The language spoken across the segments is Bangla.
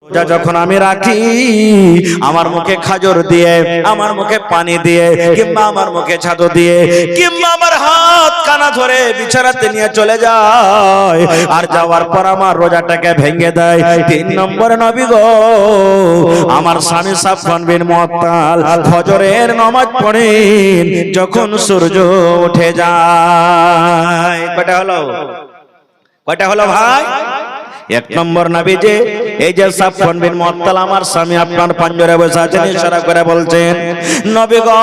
রোজা যখন আমি রাখি আমার মুখে খাজর দিয়ে, আমার মুখে পানি দিয়ে, কিংবা আমার মুখে ছাদু দিয়ে, কিংবা আমার হাত কানা ধরে বিছানাতে নিয়ে চলে যায়, আর যাওয়ার পর আমার রোজাটাকে ভেঙে দেয়। 3 নম্বরে নবী গো আমার স্বামী সাফওয়ান বিন মুআত্তাল ফজরের নামাজ পড়েন যখন সূর্য উঠে যায়। কয়টা হলো ভাই? 1 নম্বর নবীজি এই যে সাফওয়ান বিন মুআত্তাল আমার স্বামী আপনার পাঞ্জরে বসে আছেন, ইশারা করে বলছেন নবী গো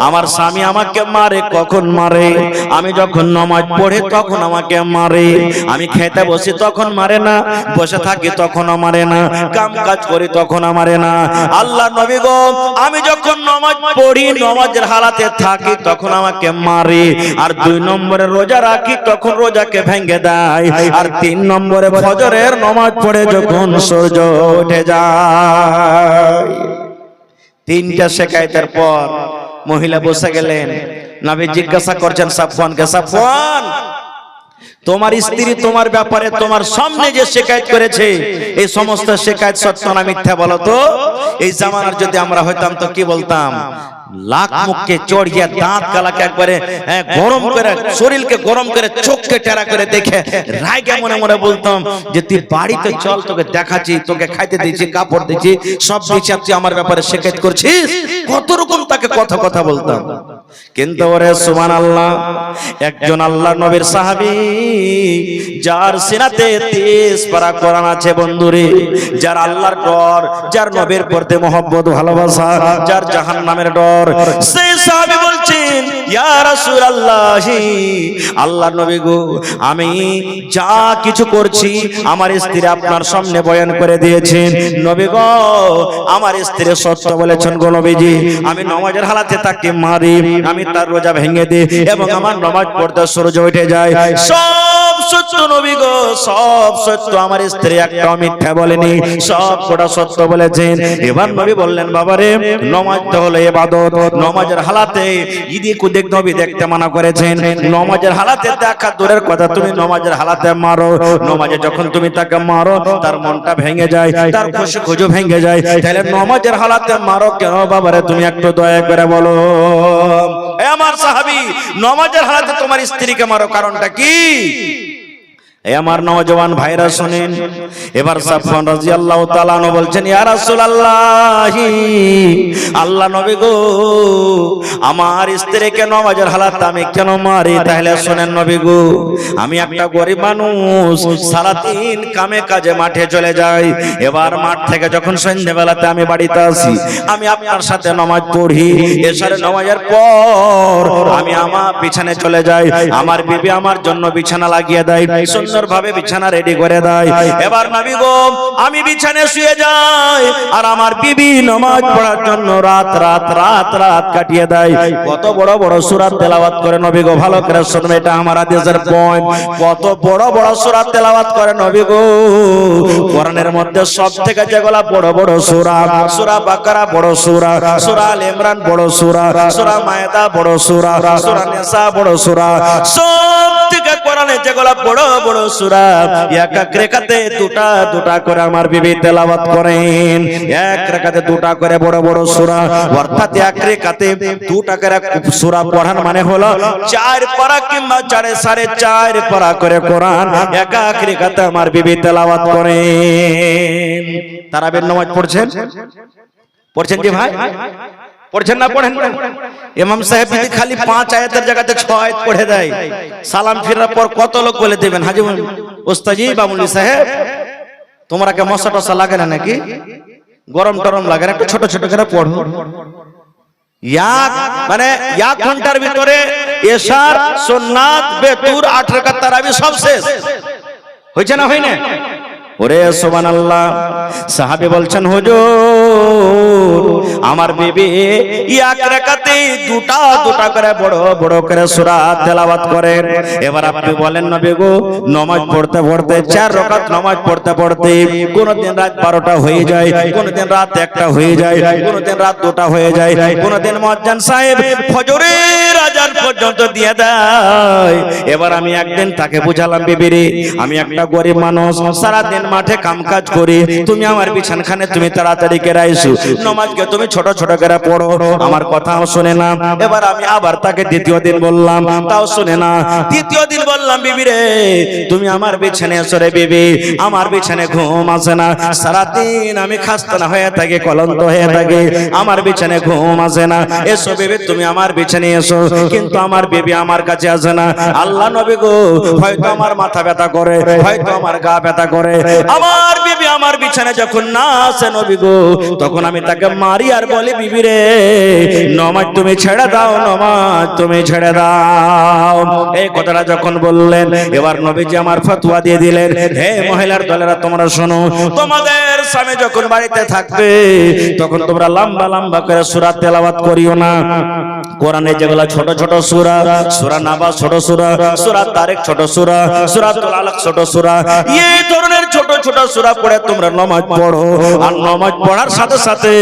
আমার স্বামী আমাকে মারে। কখন মারে? আমি যখন নামাজ পড়ি তখন আমাকে মারে, আমি খেতে বসি তখন মারে না, বসে থাকি তখনও মারে না, কাম কাজ করি তখন মারে না। আল্লাহ নবী গো আমি যখন নামাজ পড়ি, নামাজের হালাতে থাকি তখন আমাকে মারে, আর 2 নম্বরে রোজা রাখি তখন রোজাকে ভেঙে দেয়, আর 3 নম্বরে ফজরের নামাজ পড়ে যখন সূর্য উঠে যায়। 3টা শিকায়তের পর মহিলা বসে গেলেন। নবী জিজ্ঞাসা করছেন সাফওয়ানকে, সাফওয়ান তোমার স্ত্রী তোমার ব্যাপারে তোমার সামনে যে শিকায়ত করেছে এই সমস্ত শিকায়ত সত্য না মিথ্যা বলো তো? এই জামানার যদি আমরা হইতাম তো কি বলতাম? লাখ মুখকে চড়িয়ে দাঁত গালাকে একবারে গরম করে, শরীরকে গরম করে, চোখকে টেরা করে দেখে রাগে মনে মনে বলতাম যে তুই বাড়িতে চল, তোকে দেখাচ্ছি, তোকে খাইতে দিচ্ছি, কাপড় দিচ্ছি, সব দিচ্ছি, তুই আমার ব্যাপারে শিকায়ত করছিস। কত রকম তাকে কথা বলতাম। কিন্তু ওরে সুবহানাল্লাহ, একজন আল্লাহর নবীর সাহাবী যার সিনাতে 30 পারা কোরআন আছে বন্ধুরে, যার আল্লাহর ডর, যার নবীর প্রতি মহব্বত ভালোবাসা, যার জাহান্নামের ডর, সেই সাহাবী বলছেন ইয়া রাসূলুল্লাহ আল্লাহর নবী গো আমি যা কিছু করছি আমার স্ত্রী আপনার সামনে বয়ান করে দিয়েছেন। নবী গো আমার স্ত্রী সত্য বলেছেন গো নবীজি, আমি নামাজের হালাতে তাকে মারি, আমি তার রোজা ভেঙে দিই এবং আমার নামাজ পড়তে সূর্য উঠে যায়। সব সত্য নবী গো, সব সত্য, আমার স্ত্রী একটাও মিথ্যা বলেনি, সব কোটা সত্য বলেছেন। এবার নবী বললেন বাবারে নামাজ তো হলো ইবাদত, নামাজের হালাতে ইদিক উদিক নবী দেখতে মানা করেছেন। নামাজের হালাতে দেখা দূরের কথা, তুমি নামাজের হালাতে মারো, নামাজে যখন তুমি তাকে মারো তার মনটা ভেঙে যায়, তার খুশি ভেঙে যায়, তাহলে নামাজের হালাতে মারো কেন বাবারে? তুমি একটু দয়া করে বলো। আমার সাহাবী নামাজের হালাতে তোমার স্ত্রীকে মারো, কারণটা কি? আমার নওজওয়ান ভাইরা শুনেন। এবার সাফওয়ান রাদিয়াল্লাহু তাআলা আনহু বলছেন ইয়া রাসূলুল্লাহ আল্লাহ নবী গো আমার স্ত্রীকে নামাজের হালাতে আমি কেন মারি? তাহলে শুনেন নবী গো, আমি একটা গরিব মানুষ, সারাদিন কামে কাজে মাঠে চলে যাই, এবার মাঠ থেকে যখন সন্ধ্যাবেলাতে আমি বাড়িতে আসি, আমি আপনার সাথে নামাজ পড়ি, এশার নামাজের পর আমি আমার বিছানায় চলে যাই, আমার বিবি আমার জন্য বিছানা লাগিয়ে দেয়, সুন্দরভাবে বিছানা রেডি করে দেয়। এবার নবী গো আমি বিছানায় শুয়ে যাই, আর আমার বিবি নামাজ পড়ার জন্য রাত কাটিয়ে দেয়। কত বড় বড় সূরা তেলাওয়াত করে নবী গো, ভালো করে শুনবে, এটা আমার হাদিসের পয়েন্ট। কত বড় বড় সূরা তেলাওয়াত করে নবী গো। কোরআনের মধ্যে সবথেকে যেগুলা বড় বড় সূরা, সূরা বাকারা বড় সূরা, সূরা আল ইমরান বড় সূরা, সূরা মায়েদা বড় সূরা, সূরা নিসা বড় সূরা, সবথেকে কোরআনে যেগুলা বড় বড় সূরা এক এক রাকাতে দুটা করে আমার বিবি তেলাওয়াত করেন। এক রাকাতে 2টা করে বড় বড় সূরা, অর্থাৎ এক রাকাতে 2টা করে সূরা পড়ার মানে হলো 4 পারা কিংবা 4.5 পারা করে কোরআন এক এক রাকাতে আমার বিবি তেলাওয়াত করেন। তারাবির নামাজ পড়ছেন জি ভাই? পড়ছেন না? পড়েন না? ইমাম সাহেব যদি খালি 5 আয়াতের জায়গাতে 6 আয়াত পড়ে দেয়, সালাম ফিরার পর কত লোক বলে দেবেন হাজী ওস্তাজি বামুলি সাহেব তোমরা কে মশা টসা লাগে না নাকি? গরম টরম লাগে না? একটু ছোট ছোট করে পড়ো। মানে 1 ঘন্টার ভিতরে এশার, সুন্নাত, বেতুর, 8 রাকাত তারাবি সব শেষ হয়েছে না? হয় না? ওরে সুবহানাল্লাহ। সাহাবী বলছেন হুজুর আমার বিবি এক রাকাতে 2টা করে বড় বড় করে সূরা তেলাওয়াত করেন। এবার আপনি বলেন নবী গো নামাজ পড়তে পড়তে 4 রাকাত নামাজ পড়তে পড়তে কোনদিন রাত 12টা হয়ে যায়, কোনদিন রাত 1টা হয়ে যায়, কোনদিন রাত 2টা হয়ে যায়, কোনদিন মুয়াজ্জিন সাহেব ফজরের আযান পর্যন্ত দিয়ে দেয়। এবার আমি একদিন তাকে বুঝালাম বিবি রে আমি একটা গরিব মানুষ, সারা দিন মাঠে কামকাজ করি, তুমি আমার বিছানখানে তুমি তাড়াতাড়ি করে আইসো, নামাজকে তুমি ছোট ছোট করে পড়ো। আমার কথাও শুনে না। এবার আমি আবার তাকে দ্বিতীয় দিন বললাম, তাও শুনে না। তৃতীয় দিন বললাম, বিবি রে তুমি আমার বিছানে এসো রে বিবি, আমার বিছানে ঘুম আসে না, সারাদিন আমি খাস্তা হয়ে থাকি, ক্লান্ত হয়ে থাকি, আমার বিছানে ঘুম আসে না, এসো বিবি তুমি আমার বিছানে এসো। কিন্তু আমার বিবি আমার কাছে আসে না। আল্লাহ নবী গো, হয়তো আমার মাথা ব্যথা করে, হয়তো আমার গা ব্যথা করে, আমার বিবি আমার বিছানে যখন না আসে নবী গো, তখন আমি তাকে মারি আর বলি, বিবি রে নামাজ তুমি ছেড়ে দাও, নামাজ তুমি ছেড়ে দাও। এই কথাটা যখন বললেন, এবার নবীজি আমার ফতোয়া দিয়ে দিলেন, হে মহিলার দলেরা তোমরা শোনো, তোমাদের স্বামী যখন বাড়িতে থাকবে তখন তোমরা লম্বা লম্বা করে সূরা তেলাওয়াত করিও না। কোরআনে যেগুলা ছোট ছোট সূরা, সূরা নাবাস ছোট সূরা, সূরা তারিক ছোট সূরা, সূরাতুল আলাক ছোট সূরা, এই ধরনের ছোট ছোট সূরা পড়ে তোমরা নামাজ পড়ো। আর নামাজ পড়ার সাথে সাথে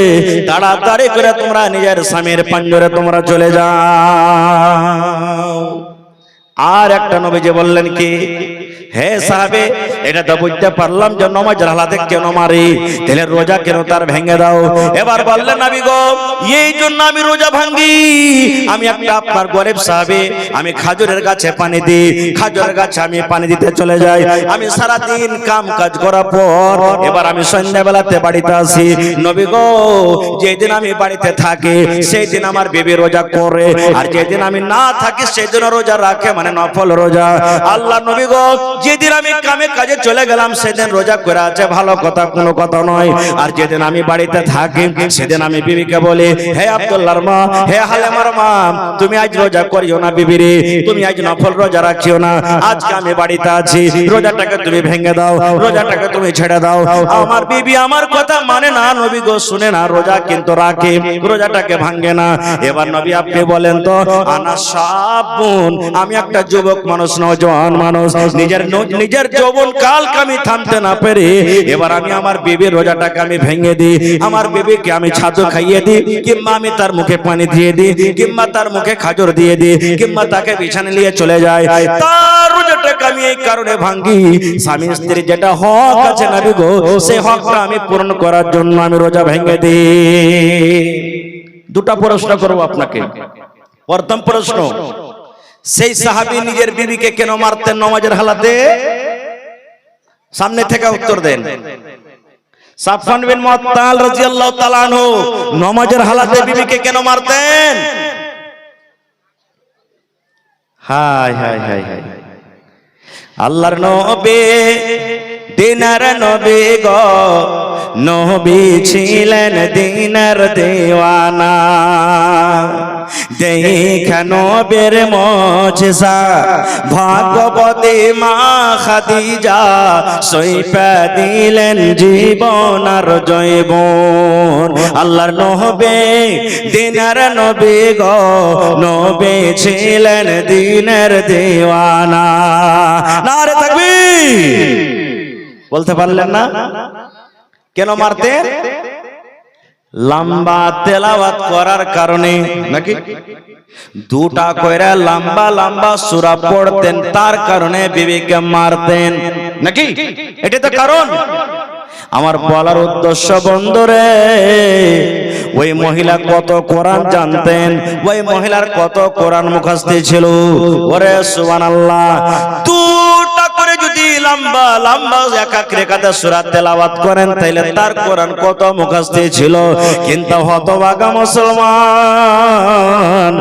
তাড়াতাড়ি করে তোমরা নিজের স্বামীর পাঞ্জরে তোমরা চলে যাও। আর একটা নবীজি বললেন কি, হে সাহাবে, এটা তো বুঝতে পারলাম যে নামাজের হালাতে কেন মারি, তাহলে রোজা কেন তার ভেঙে দাও। এবার বললেন, নবী গো এই জন্য আমি রোজা ভাঙি, আমি একটা আপনার গরিব সাহাবে, আমি খাজুরের গাছে পানি দিই, খাজুরের গাছে আমি পানি দিতে চলে যাই, আমি সারা দিন কাম কাজ করার পর এবার আমি সন্ধ্যাবেলাতে বাড়িতে আসি, নবী গো যেদিন আমি বাড়িতে থাকি সেই দিন আমার বিবি রোজা করে, আর যেদিন আমি না থাকি সেই দিন রোজা রাখে, মানে নফল রোজা। আল্লাহ নবী গো যেদিন আমি কামে কাজে চলে গেলাম সেদিন রোজা করে আছে, ভালো কথা, কোনো কথা নয়। আর যেদিন আমি বাড়িতে থাকি সেদিন আমি বিবিকে বলি, হে আব্দুল্লাহর মা, হে হালেমার মা, তুমি আজ রোজা করিও না বিবি রে, তুমি আজ নফল রোজা রাখিও না, আজকে আমি বাড়িতে আছি, রোজাটাকে তুমি ভেঙে দাও, রোজাটাকে তুমি ছেড়ে দাও। আমার বিবি আমার কথা মানে না, নবী গো শুনে না, রোজা কিন্তু রাখে, রোজাটাকে ভাঙে না। এবার নবী আপনি বলেন তো, আনা সাবুন, আমি একটা যুবক মানুষ, নওজোয়ান মানুষ, নিজের যৌবন কালকে আমি থামতে না পেরে এবার আমি আমার বিবির রোজাটাকে আমি ভেঙে দিই, আমার বিবিকে আমি ছাতু খাইয়ে দিই, কিংবা আমি তার মুখে পানি দিয়ে দিই, কিংবা তার মুখে খাজর দিয়ে দিই, কিংবা তাকে বিছানে নিয়ে চলে যায়, তার রোজাটাকে আমি এই কারণে ভাঙি, স্বামী স্ত্রীর যেটা হক আছে নবী গো, সেই হকটা আমি পূরণ করার জন্য আমি রোজা ভেঙে দিই। দুটা প্রশ্ন করব আপনাকে। প্রথম প্রশ্ন, সেই সাহাবী নিজের বিবিকে কেন মারতেন নামাজের হালাতে? সামনে থেকে উত্তর দেন। সাফওয়ান বিন মুআত্তাল রাদিয়াল্লাহু তাআলা আনহু নামাজের হালাতে বিবিকে কেন মারতেন? হায় হায় হায় হায়, আল্লাহর নবী দিনার নবী গো, নবী ছিলেন দিনার দেওয়ানা, দেখা নবীর মুজিজা ভাগবতী মা খাদিজা, সইপা দিলেন জীবন আর জৈবন। আল্লাহর নবী দিনার নবী গো, নবী ছিলেন দিনের দেওয়ানা। নারে তাকবীর বলতে পারলেন না? কেন মারতেন? লম্বা তেলাওয়াত করার কারণে, নাকি দুটা কইরা লম্বা লম্বা সূরা পড়তেন, তার কারণে বিবিকে মারতেন, নাকি? এটা তো কারণ। আমার বলার উদ্দেশ্য বন্ধুরে, ওই মহিলা কত কোরআন জানতেন, ওই মহিলার কত কোরআন মুখস্থ ছিল। ওরে সুবহানাল্লাহ, দুটা করে যদি লম্বা লম্বা এক এক রেখাতে সূরা তেলাওয়াত করেন তাইলে তার কোরআন কত মুখস্থ ছিল। কিন্তু হতভাগা মুসলমান,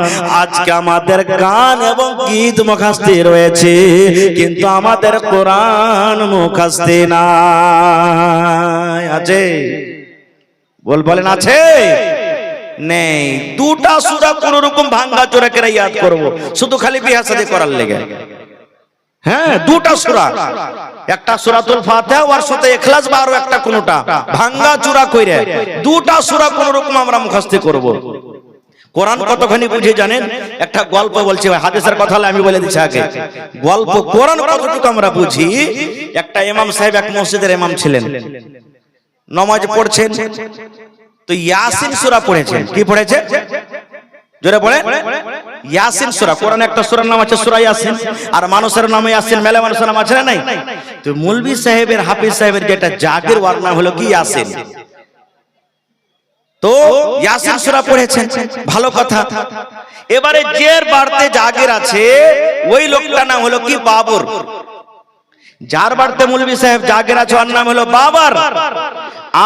আজকে আমাদের গান এবং গীত মুখস্থ রয়েছে কিন্তু আমাদের কোরআন মুখস্থ নাই। আছে? বলেন আছে? নেই। দুটা সূরা কোন রকম ভাঙ্গা চোরা করে ইয়াদ করব, শুধু খালি বিয়া শাদী করার লেগে। হ্যাঁ, দুটা সূরা, একটা সূরাতুল ফাতিহা আর সাথে ইখলাস বা আরো একটা কোনটা ভাঙ্গা চূড়া কইরে দুটা সূরা কোন রকম আমরা মুখস্থ করব। কোরআন কতখানি বুঝে জানেন? একটা গল্প বলছি, হাদিসের কথা হলে আমি বলে দিচ্ছি আগে। গল্প কোরআন কতটুকু আমরা বুঝি। একটা ইমাম সাহেব এক মসজিদের ইমাম ছিলেন, নামাজ পড়ছেন, তো ইয়াসিন সূরা পড়েছেন। কি পড়েছেন? জোরে পড়ে, ইয়াসিন সূরা, কোরআনে একটা সূরার নাম আছে সূরা ইয়াসিন, আর মানুষের নাম ইয়াসিন, মেলা মানুষের নাম আছে না নাই? তো মৌলভী সাহেবের, হাফিজ সাহেবের যেটা জাগির, ওর নাম হলো কি ইয়াসিন। তো ইয়াসিন সূরা পড়েছেন, ভালো কথা। এবারে যের বাড়িতে জাগির আছে ওই লোকটার নাম হলো কি বাবর। যার বাড়িতে মৌলভী সাহেব জাগির আছে ওর নাম হলো বাবার,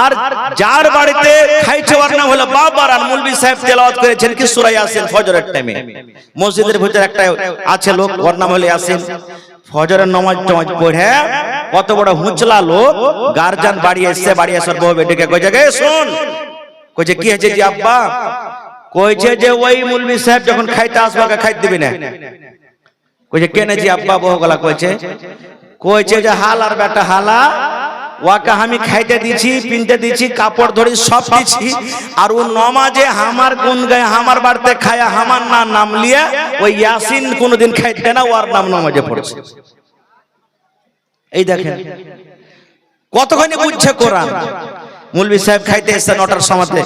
আর যার বাড়িতে খাইছে ওর নাম হলো বাবার। আর মৌলভী সাহেব তেলাওয়াত করেছেন কি সূরা ইয়াসিন ফজরের টাইমে। মসজিদের ভিতরে একটা আছে লোক, ওর নাম হলো ইয়াসিন। ফজরের নামাজ পড়ে কত বড় হুঁচলা লোক, গার্জিয়ান বাড়ি এসে, বাড়ি আসার বউ বেটিকে কইছে গে শুন, কইছে কি হয়েছে জি আব্বা? কইছে যে ওই মৌলভী সাহেব যখন খাইতে আসবে খাইতে দিবি না। কইছে কেন জি আব্বা? বউ গলা কইছে যে হালার বেটা হালা, ওয়াকে আমি খাইতে দিছি, পিনতে দিছি, কাপড় ধরি সব দিছি, আর ও নমাজে আমার গুন গায়ে আমার বাড়িতে খায়া আমার নাম লিয়ে ওই ইয়াসিন কোনোদিন খাইতে না, ওর নাম নমাজে পড়ছে। এই দেখেন কতখানি বুঝছে কোরআন। মৌলভী সাহেব খাইতে এসে 9টার সময়তে,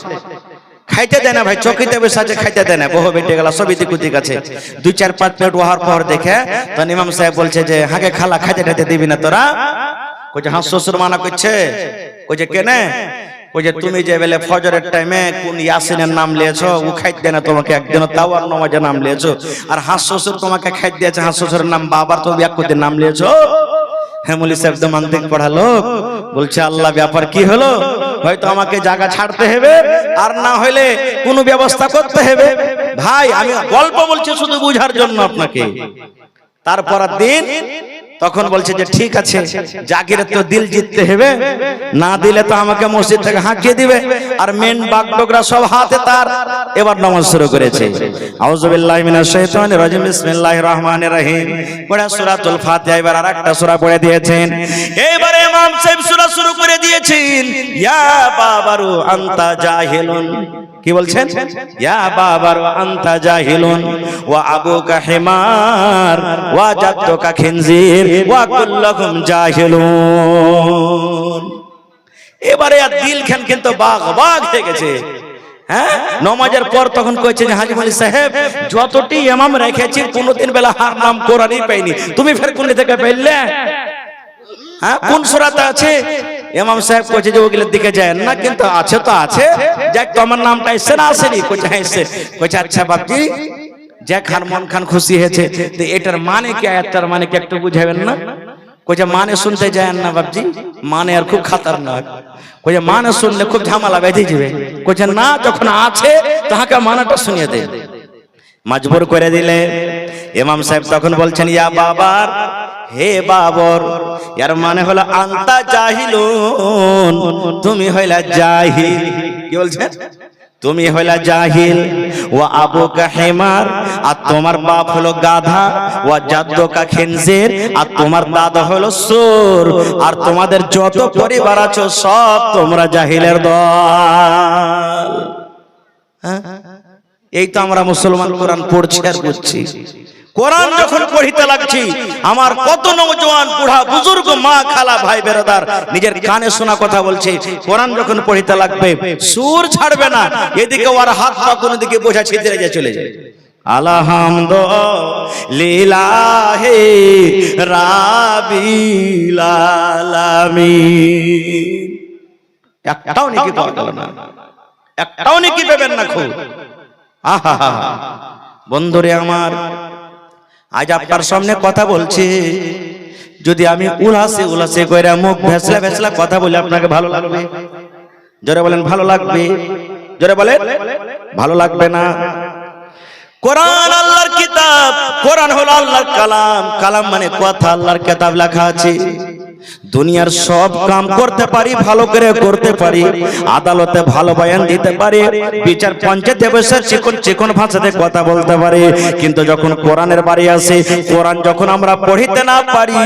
খাইতে দেয় না ভাই, চকিতে বসে আছে, খাইতে দেয় না, বহু বেটে গেল সবই দিকুতি কাছে। 2-4-5 প্লেট ওহার পর দেখে তখন ইমাম সাহেব বলছে যে হাগে খালা খাইতে খাইতে দিবি না তোরা? কইছে হ্যাঁ শ্বশুর মানা করছে। কইছে কেনে? কইছে তুমি যে বেলে ফজরের টাইমে কোন ইয়াসিনের নাম লিয়েছো, ও খাইতে দেয় না তোমাকে একদিন, তাও আর নমাজের নাম লিয়েছো। আর হাস শ্বশুর তোমাকে খাইতে দিয়েছে, হাস শ্বশুরের নাম বাবার, তুমি এক কোদিন নাম লিয়েছো। হ্যাঁ মৌলভী সাহেব তো মানতিক পড়া লোক, বলছে আল্লাহ ব্যাপার কি হলো? হয়তো আমাকে জায়গা ছাড়তে হবে, আর না হইলে কোনো ব্যবস্থা করতে হবে। ভাই আমি গল্প বলছি শুধু বুঝার জন্য আপনাকে। তারপর দিন তখন বলছে যে ঠিক আছে, জাগিরের তো দিল জিততে হবে, না দিলে তো আমাকে মসজিদ থেকে হাঁকিয়ে দিবে। আর মেন বাগডোগরা সব হাতে তার। এবার নামাজ শুরু করেছে। আউযু বিল্লাহি মিনাশ শাইতানির রাজিম, বিসমিল্লাহির রহমানির রহিম। পড়া সূরাতুল ফাতিহা। এবার আরেকটা সূরা পড়ে দিয়েছেন। এবারে ইমাম সাহেব সূরা শুরু করে দিয়েছেন, ইয়া বাবারু আনতা জাহিলুন। কি বলছেন? ইয়া বাবার আনতা জাহিলুন ওয়া আবুকা হিমার ওয়া জাদ্দুকা খিনজির ওয়া কুল্লুকুম জাহিলুন। এবারে আর দিল খান কিন্তু বাগ বাগ হয়ে গেছে। হ্যাঁ নামাজের পর তখন কইছে যে হাজী মালি সাহেব যতটি ইমাম রেখেছি কোনদিন বেলা হার নাম কোরআনই পাইনি, তুমি ফের কোন থেকে পাইলে? হ্যাঁ কোন সূরাতে আছে? ইমাম সাহেব কইছে যে ওগুলোর দিকে যায় না, কিন্তু আছে তো আছে, যাক তোমার নামটা এসে না আসেনি? কইছে হ্যাঁ এসে। কইছে আচ্ছা বাপজি, যে খান মন খান খুশি হয়েছে, তো এটার মানে কি, আয়াতটার মানে কি একটু বুঝাবেন না? কইছে মানে শুনতে যায় না বাপজি, মানে আর খুব খাতারনাক। কইছে মানে শুনলে খুব ঝামেলা বেঁধে যাবে। কইছে না, যখন আছে তাহাকে মানাটা শুনিয়ে দে। মজবুর করে দিলে। ইমাম সাহেব তখন বলছেন ইয়া বাবার, হে বাবর, এর মানে হলো আনতা জাহিলুন, তুমি হইলা জাহিল। কি বলছেন? তুমি হইলা জাহিল। ওয়া আবুকা হিমার, আর তোমার বাপ হলো গাধা। ওয়া জাদ্দুকা খিনজির, আর তোমার দাদা হলো চোর। আর তোমাদের যত পরিবার আছো সব তোমরা জাহিলের দল। এই তো আমরা মুসলমান কোরআন পড়ছি আর বুঝছি। কোরআন যখন পড়িতে লাগছি, আমার কত নওজোয়ান বুড়া বুজুর্গ মা খালা ভাই বেরাদার নিজের কানে শোনা কথা বলছে। কোরআন যখন পড়িতে লাগবে সুর ছাড়বে না, এদিকে ওর হাত পা কোন দিকে বোঝা ছিদ্রে যায় চলে যায়। আলহামদুলিল্লাহি রাব্বিল আলামিন। একটাও নেকি পাওয়া গেল না, একটাও নেকি পাবেন না। খুব আহা বন্ধুরে আমার, আজ আপনার সামনে কথা বলছি, যদি আমি উলাসে উলাসে কইরা মুখ ভেসলা ভেসলা কথা বলি আপনাকে ভালো লাগবে? জোরে বলেন ভালো লাগবে? জোরে বলেন ভালো লাগবে না? কোরআন আল্লাহর কিতাব, কোরআন হলো আল্লাহর কালাম। কালাম মানে কথা, আল্লাহর কিতাব লেখা আছে। দুনিয়ার সব কাম করতে পারি, ভালো করে করতে পারি, আদালতে ভালো বয়ান দিতে পারি, বিচার পঞ্চায়েতে বসে চিকন চিকন ভাষাতে কথা বলতে পারি, কিন্তু যখন কোরআনের বাড়ি আসে, কোরআন যখন আমরা পড়িতে না পারি,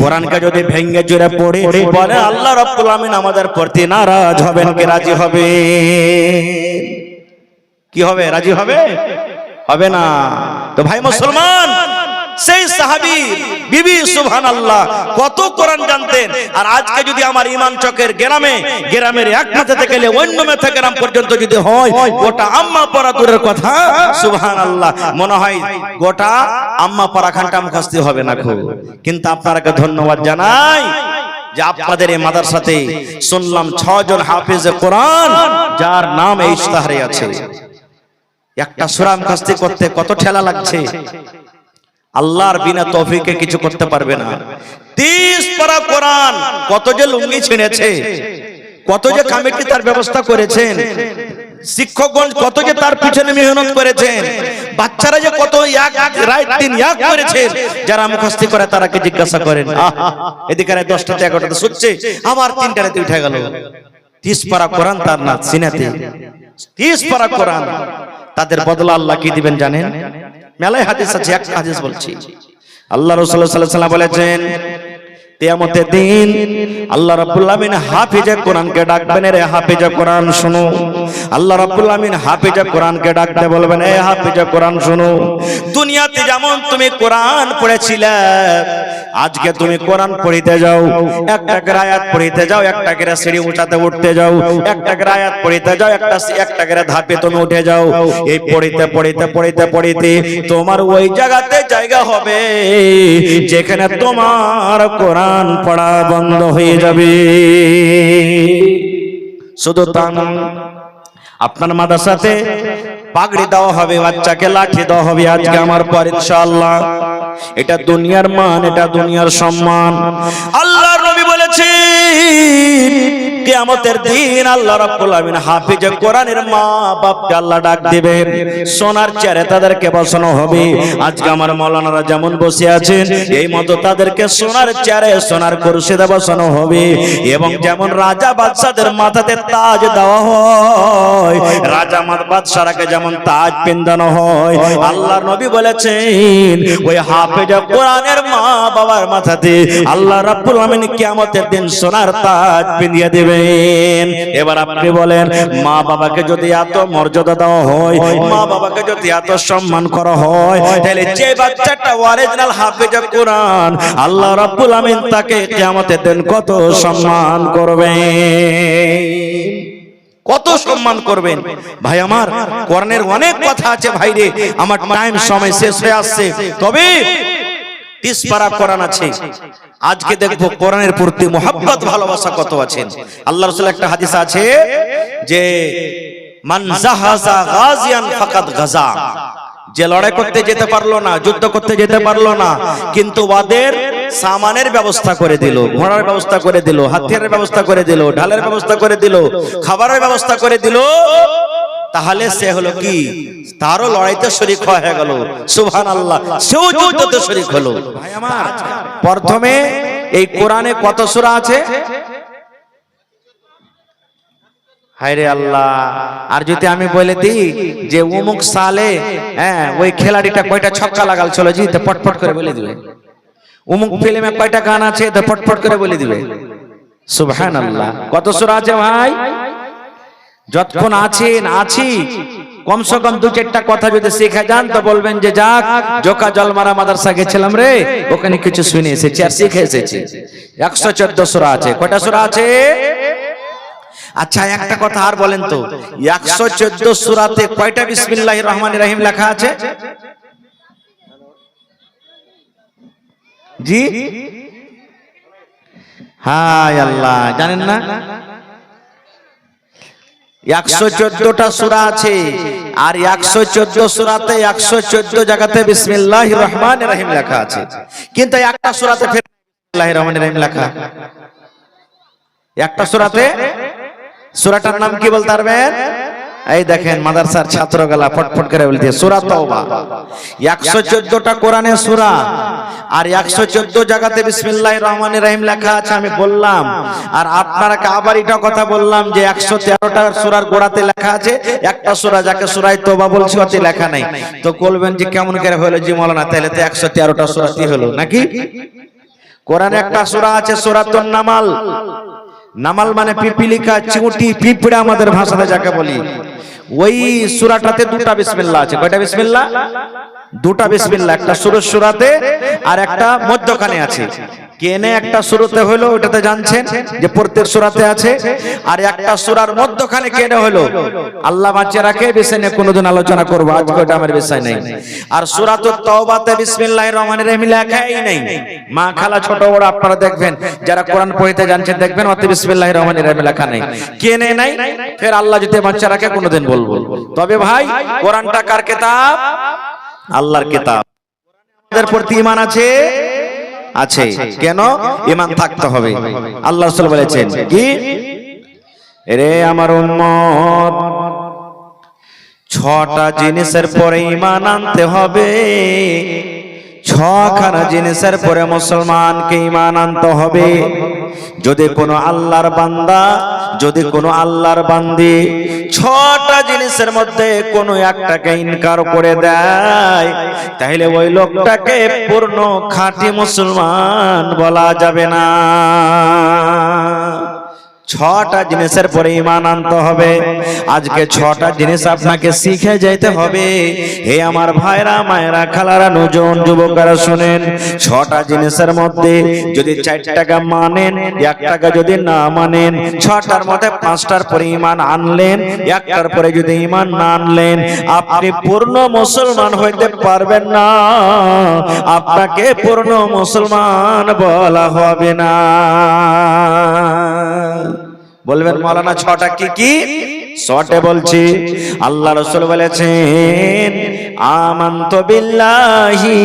কোরআনকে যদি ভেঙ্গে জুড়ে পড়ি, বলে আল্লাহ রাব্বুল আমিন আমাদের প্রতি নারাজ হবেন কি রাজি হবে? কি হবে? রাজি হবে? হবে না। তো ভাই মুসলমান, সেই সাহাবী বিবি সুবহানাল্লাহ কত কোরআন জানতেন। আর আজকে যদি আমার ইমান চকের গ্রামের এক মাথা থেকে অন্য মাথা গ্রাম পর্যন্ত যদি হয়, গোটা আম্মা পাড়া দূরের কথা, সুবহানাল্লাহ, মনে হয় গোটা আম্মা পাড়া খানটা মুখস্থ হবে না খুব। কিন্তু আপনাকে ধন্যবাদ জানাই যে আপনাদের এই মাদ্রাসাতে শুনলাম 6 জন হাফেজে কোরআন যার নাম এই ইশতেহারে আছে। একটা সূরা মুখস্থ করতে কত ঠেলা লাগছে, আল্লাহর বিনা তৌফিকে কিছু করতে পারবে না। 30 পারা কোরআন, কত যে লুঙ্গি ছিঁড়েছে, কত যে কমিটি তার ব্যবস্থা করেছেন, শিক্ষকগণ কত যে তার পিছনে মেহনত করেছেন, বাচ্চারা যে কত এক রাত দিন এক করেছেন। যারা মুখস্থি করে তারাকে জিজ্ঞাসা করেন, এদিকে 10টাতে 11টাতে শুচ্ছে, আবার 3টাতে উঠে গেল। 30 পারা কোরআন তার না সিনাতে, 30 পারা কোরআন, তাদের বদলা আল্লাহ কি দিবেন জানেন? মেলায় হাদিস আছে, এক হাদিস বলছি। আল্লাহ রাসূল সাল্লাল্লাহু আলাইহি ওয়াসাল্লাম বলেছেন, কিয়ামতের দিন আল্লাহ রাব্বুল আমিন হাফেজে কোরআনকে ডাকবেন, রে হাফেজে কোরআন শোনো। আল্লাহ রাব্বুল আমিন হাফেজে কোরআনকে ডাকতে বলবেন, এ হাফেজে কোরআন শোনো। দুনিয়াতে যেমন তুমি কোরআন পড়েছিলে, আজকে তুমি কোরআন পড়িতে যাও, একটা করে আয়াত পড়িতে যাও, একটা করে সিঁড়ি উঁচাতে উঠতে যাও, একটা করে আয়াত পড়িতে যাও, একটা করে ধাপে তুমি উঠে যাও। এই পড়িতে তোমার ওই জায়গাতে জায়গা হবে যেখানে তোমার কোরআন পড়া বন্ধ হয়ে যাবে। শুধু তা নয়, আপনার মাদ্রাসাতে পাগড়ি দেওয়া হবে, বাচ্চাকে লাঠি দেওয়া হবে আজকে আমার পর ইনশাআল্লাহ। এটা দুনিয়ার মান, এটা দুনিয়ার সম্মান। আল্লাহর নবী বলেছেন, কিয়ামতের দিন আল্লাহ রাব্বুল আমিন হাফেজে কোরআনের মা বাপকে আল্লাহ ডাক দিবেন, সোনার চেয়ারে তাদেরকে বসানো হবে। আজকে আমার মাওলানারা যেমন বসে আছেন, এই মতো তাদেরকে সোনার চেয়ারে, সোনার কুরসিতে বসানো হবে। এবং যেমন রাজা বাদশাদের মাথাতে তাজ দেওয়া হয়, রাজা বাদশারাকে যেমন তাজ পিন্দানো হয়, আল্লাহর নবী বলেছেন ওই হাফেজে কোরআনের মা বাবার মাথাতে আল্লাহ রাব্বুল আমিন কিয়ামতের দিন সোনার তাজ পিন্দিয়ে দেবেন। এবার আপনি বলেন, মা বাবাকে যদি এত মর্যাদা দেওয়া হয়, মা বাবাকে যদি এত সম্মান করা হয়, তাহলে যে বাচ্চাটা অরিজিনাল হাফেজে কোরআন, আল্লাহ রাব্বুল আমিন তাকে কিয়ামতের দিন কত সম্মান করবেন, কত সম্মান করবেন। ভাই আমার, কোরআনের অনেক কথা আছে ভাই রে, আমার টাইম সময় শেষ হয়ে আসছে। তবে 30 পারা কোরআন আছে। আজকে দেখবো কোরআনের প্রতি মুহাব্বত, ভালোবাসা কত আছে। আল্লাহর রাসূল একটা হাদিস আছে যে মান জাহাজা গাজিয়ান ফাকাদ গাজা, যে লড়াই করতে যেতে পারলো না, যুদ্ধ করতে যেতে পারলো না, কিন্তু ওদের সামানের ব্যবস্থা করে দিল, ঘোড়ার ব্যবস্থা করে দিল, হাতিয়ারের ব্যবস্থা করে দিল, ঢালের ব্যবস্থা করে দিল, খাবারের ব্যবস্থা করে দিল, তাহলে সে হলো কি, তারও লড়াইতে শরীক হয়ে গেল। সুবহানাল্লাহ, সেও যুদ্ধতে শরীক হলো। ভাই আমার, প্রথমে এই কোরআনে কত সূরা আছে? হায়রে আল্লাহ, আর যদি আমি বলে দিই যে অমুক সালে ওই খেলাড়িটা কয়টা ছক্কা লাগাল, চলো জি তো পটপট করে বলে দিবে। অমুক ফিল্মে কয়টা গান আছে, তো পটপট করে বলে দিবে। সুবহানাল্লাহ, কত সূরা আছে ভাই? যতক্ষণ আছি কমসে কম 2-4টা কথা যদি শিখে যান তো বলবেন যে যাক, জোকা জলমারা মাদ্রাসা গেছিলাম রে, ওখানে কিছু শুনে এসেছি আর শিখে এসেছি। 114 সূরা আছে। কয়টা সূরা আছে? আচ্ছা, একটা কথা আর বলেন তো, 114 সূরাতে কয়টা বিসমিল্লাহির রহমানির রহিম লেখা আছে? জি, হায় আল্লাহ, জানেন না? 114টা সূরা আছে, আর 114 সূরাতে 114 জায়গাতে বিসমিল্লাহির রহমানির রহিম লেখা আছে, কিন্তু একটা সূরাতে ফের বিসমিল্লাহির রহমানির রহিম লেখা। একটা সূরাতে, সূরাটার নাম কি বলতে পারবেন? এই দেখেন মাদ্রাসার ছাত্রগুলা ফটফট করে বলতে, সূরা তাওবা। 114টা কোরআনের সূরা, আর 114 জায়গাতে বিসমিল্লাহির রহমানির রহিম লেখা আছে আমি বললাম। আর আপনারা আবার এটা কথা বললাম যে 113টা সূরার গোড়াতে লেখা আছে, একটা সূরা যাকে সূরা তাওবা বলছি ওতে লেখা নাই। তো বলবেন যে কেমন করে হলো জি মাওলানা, তাহলে তো 113টা সূরাই হলো নাকি? কোরআনে একটা সূরা আছে সূরাতুন নামাল, নামাল মানে পিপিলিকা, চিউটি, পিঁপড়া আমাদের ভাষাতে যাকে বলি। ওই সূরাটাতে দুটা বিসমিল্লাহ আছে। কয়টা বিসমিল্লাহ? দুটা বিসমিল্লাহ, একটা শুরুর সূরাতে আর একটা মধ্যখানে আছে। কেনে একটা শুরুতে হলো ওটাতে জানছেন যে প্রত্যেক সূরাতে আছে, আর একটা সূরার মধ্যখানে কেনে হলো আল্লাহ বাঁচিয়ে রাখে, বিষয় নিয়ে কোনোদিন আলোচনা করব, আজকে ওটা আমার বিষয় নেই। আর সূরাতুত তাওবাতে বিসমিল্লাহির রহমানির রহিম লেখাই নেই। মা খালা ছোট বড় আপনারা দেখবেন, যারা কোরআন পড়তে জানছেন দেখবেন ওতে বিসমিল্লাহির রহমানির রহিম লেখা নেই। কেনে নাই, ফের আল্লাহ যদি বাঁচিয়ে রাখে কোনোদিন বলবো। তবে ভাই কোরআনটা কার কিতাব? আল্লাহর কিতাব। আমাদের প্রতি ঈমান আছে? আছে। কেন? ঈমান থাকতে হবে। আল্লাহ রাসূল বলেছেন কি, রে আমার উম্মত, ছটা জিনিসের পরে ঈমান আনতে হবে। ছখানা জিনিসের পরে মুসলমানকে ঈমান আনতে হবে। যদি কোনো আল্লাহর বান্দা, যদি কোনো আল্লাহর বান্দি ছটা জিনিসের মধ্যে কোনো একটাকে ইনকার করে দেয়, তাহলে ওই লোকটাকে পূর্ণ খাঁটি মুসলমান বলা যাবে না। ছটা জিনিসের পরে ঈমান আনতে হবে। আজকে ছটা জিনিস আপনাকে শিখে যেতে হবে। হে আমার ভাইরা, মায়েরা, খালারা, নজন যুবকরা শুনেন, ছটা জিনিসের মধ্যে যদি চারটাকে মানেন, একটাকে যদি না মানেন, ছটার মধ্যে পাঁচটার পরে ঈমান আনলেন, একটার পরে যদি ঈমান না আনলেন, আপনি পূর্ণ মুসলমান হইতে পারবেন না। আপনাকে পূর্ণ মুসলমান বলা হবে না। বলবেন মাওলানা ছটা কি কি? শর্টে বলছি। আল্লাহ রাসূল বলেছেন, আমানতু বিল্লাহি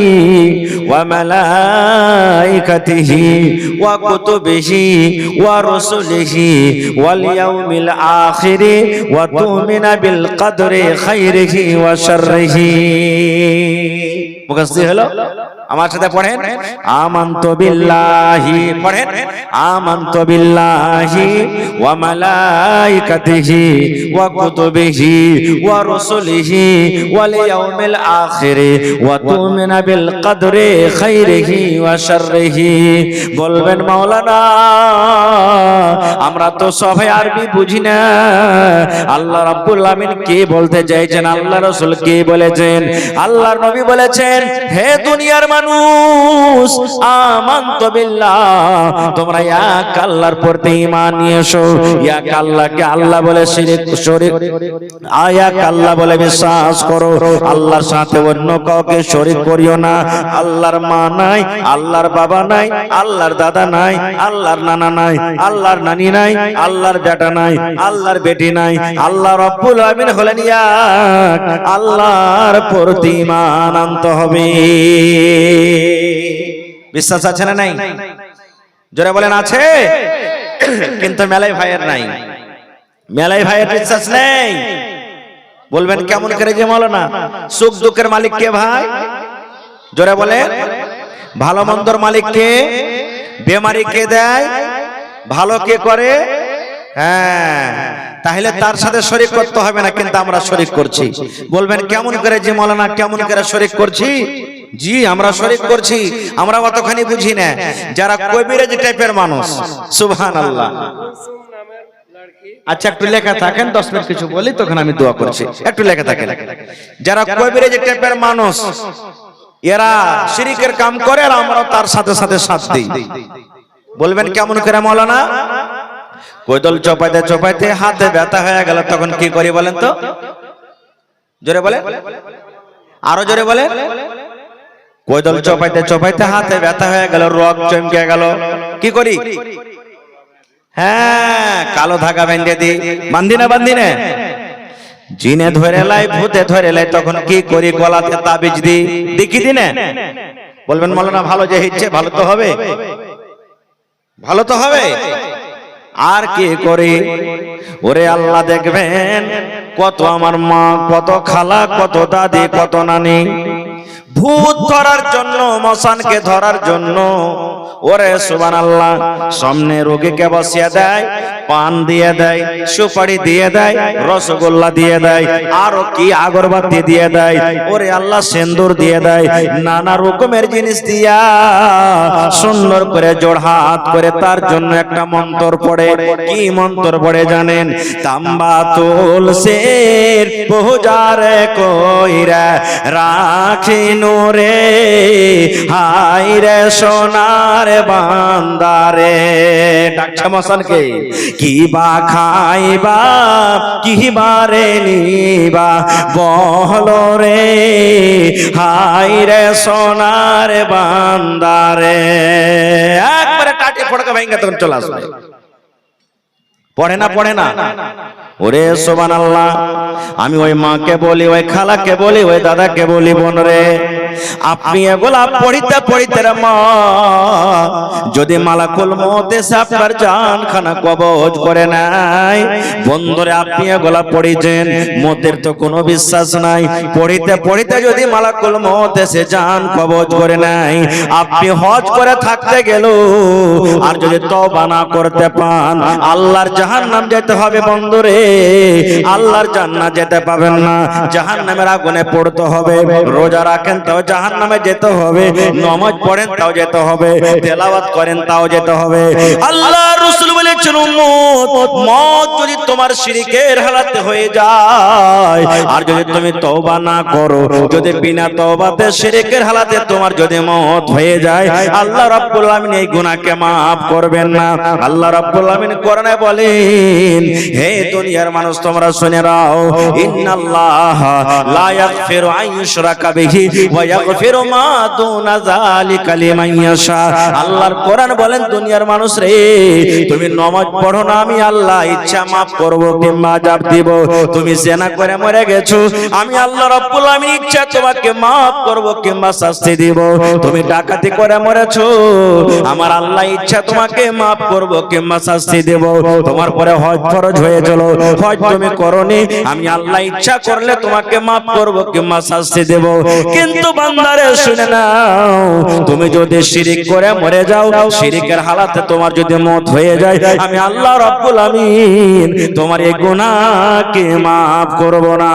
ওয়া মালাইকাতিহি ওয়া কুতুবিহি ওয়া রাসূলিহি ওয়াল ইয়াউমিল আখির ওয়া তুমিনা বিল কদরি খাইরিহি ওয়া শাররিহি। মুখস্থ হলো? আমার সাথে পড়েন, আমানতু বিল্লাহি, পড়েন, আমানতু বিল্লাহি ওয়া মালাইকাতিহি ওয়া কুতুবিহি ওয়া রাসূলিহি ওয়াল ইয়াউমিল আখির ওয়া তুমিনা বিল কদরি খাইরিহি ওয়া শাররিহি। বলবেন মাওলানা, আমরা তো সবাই আরবি বুঝি না, আল্লাহ রাব্বুল আমিন কি বলতে চাইছেন, আল্লাহ রাসূল কি বলেছেন? আল্লাহর নবী বলেছেন, হে দুনিয়ার মানুষ, আমানতু বিল্লাহ, তোমরা এক আল্লাহর প্রতি ঈমান নিয়ে এসো। এক আল্লাহকে আল্লাহ বলে শরীক, এক আল্লাহ বলে বিশ্বাস করো। আল্লাহর সাথে অন্য কাউকে শরীক করিও না। আল্লাহর মা নাই, আল্লাহর বাবা নাই, আল্লাহর দাদা নাই, আল্লাহর নানা নাই, আল্লাহর নানি নাই, আল্লাহর বেটা নাই, আল্লাহর বেটি নাই। আল্লাহ রাব্বুল আমিন হলেন এক। আল্লাহর প্রতি ঈমান আনতে হবে। বিশ্বাস আছে না নাই? জোরে বলেন আছে। কিন্তু মেলাই ভাইয়ের নাই, মেলাই ভাইয়ের বিশ্বাস নেই। বলবেন কেমন করে যে মাওলানা, সুখ দুঃখের মালিক কে ভাই? জোরে বলেন। ভালো মন্দর মালিক কে? বেমারি কে দেয়? ভালো কে করে? হ্যাঁ, তাহলে তার সাথে শরীক করতে হবে না, কিন্তু আমরা শরীক করছি। বলবেন কেমন করে যে মাওলানা, কেমন করে শরীক করছি? জি, আমরা শরীক করছি, আমরা অতখানি বুঝি না। যারা কবিরাজ টাইপের মানুষ, সুবহানাল্লাহ। আচ্ছা, একটু লেখা থাকেন, 10 মিনিট কিছু বলি, তখন আমি দোয়া করছি। একটু লেখা থাকেন। যারা কবিরাজ টাইপের মানুষ, এরা শিরকের কাম করে, আর আমরা তার সাথে সাথে সাথ দিই। বলবেন কেমন করে মাওলানা? কোদল চপাইতে চপাইতে হাতে ব্যথা হয়ে গেল, তখন কি করি বলেন তো? জোরে বলেন, আরো জোরে বলেন। কোদল চপাইতে চপাইতে হাতে ব্যথা হয়ে গেল, রক্ত চমকে গেল, কি করি? হ্যাঁ, কালো ধাগা বেঁধে দিই। বান্ধি না, বান্ধি না? জিনে ধরে লাই, ভূতে ধরে লাই, তখন কি করি? গলাতে তাবিজ দিই, দেখি দিনে। বলবেন মাওলানা ভালো যে হচ্ছে, ভালো তো হবে, ভালো তো হবে। আর কি করি? ওরে আল্লাহ, দেখবেন কত আমার মা, কত খালা, কত দাদি, কত নানি ভূত ধরার জন্য, মশানকে ধরার জন্য, ওরে সুবহানাল্লাহ, সামনে রোগীকে বসিয়ে দেয়, পান দিয়ে দেয়, সুপারি দিয়ে দেয়, রসগোল্লা দিয়ে দেয়, আরো কি আগরবাতি দিয়ে দেয়, ওরে আল্লাহ সিন্দুর দিয়ে দেয়, নানা রকমের জিনিস দিয়া সুন্দর করে জোড়হাত করে তার জন্য একটা মন্ত্র পড়ে। কি মন্ত্র পড়ে জানেন? তাম্বা তুলসের পূজারে কইরা রাখিনু রে, হাই রে সোনার বান্দারে। ডাকছে মশানকে, কি বা খাইবা কি বারে নিবা বলো রে, হাই রে সোনার বান্দারে। একবারে টাটি ফড়কা ভেঙে তখন চলে আসবে। পড়ে না পড়ে না? ওরে সুবহানাল্লাহ। আমি ওই মাকে বলি, ওই খালাকে বলি, ওই দাদাকে বলি, বোন রে আপনি এগুলা পড়িতে পড়িতে রে মা, যদি মালাকুল মউত এসে আপনার জানখানা কবজ করে নাই, বন্ধুরে আপনি এগুলা পড়িছেন, মতের তো কোনো বিশ্বাস নাই, পড়িতে পড়িতে যদি মালাকুল মউত এসে জান কবজ করে নাই, আপনি হজ করে থাকতে গেল আর যদি তওবা না করতে পান, আল্লাহর জাহান্নাম যেতে হবে বন্ধুরে, আল্লাহর জান্নাত যেতে পাবেন না, জাহান্নামের আগুনে পড়তে হবে। রোজা রাখেন তাও জাহান্নামে যেতে হবে, নামাজ পড়েন তাও যেতে হবে, তেলাওয়াত করেন তাও যেতে হবে। আল্লাহ রাসূল বলেছেন, উম্মত মত যদি তোমার শিরকের হালাতে হয়ে যায়, আর যদি তুমি তওবা না করো, যদি বিনা তওবাতে শিরকের হালাতে তোমার যদি মত হয়ে যায়, আল্লাহ রাব্বুল আলামিন এই গুনাহকে maaf করবেন না। আল্লাহ রাব্বুল আলামিন কোরআনে বলেন, হে দুনিয়ার মানুষ তোমরা শুনে নাও, ইন্নাল্লাহা লা ইয়াগফিরু আন ইউশরাকা বিহি ওয়া ইয়াগফিরু মা দুনা যালিকা লিমান ইয়াশা। আল্লাহর কোরআন বলেন, দুনিয়ার মানুষ রে, তুমি নামাজ পড়ো না, আমি আল্লাহ ইচ্ছা maaf করব কিংবা আযাব দিব। তুমি জিনা করে মরে গেছো, আমি আল্লাহ রাব্বুল আলামিন ইচ্ছা তোমাকে maaf করব কিংবা শাস্তি দিব। তুমি ডাকাতি করে মরেছো, আমার আল্লাহ ইচ্ছা তোমাকে maaf করব কিংবা শাস্তি দেব। তোমার পরে হজ ফরজ হয়ে চলো, হজ তুমি করনি, আমি আল্লাহ ইচ্ছা করলে তোমাকে maaf করব কিংবা শাস্তি দেব। কিন্তু বান্দারে শুনে নাও, তুমি যদি শিরিক করে মরে যাও, শিরিকের হালাতে তোমার যদি মওত হয়ে যায়, আমি আল্লাহ রাব্বুল আমিন তোমার এই গুনাহকে maaf করব না।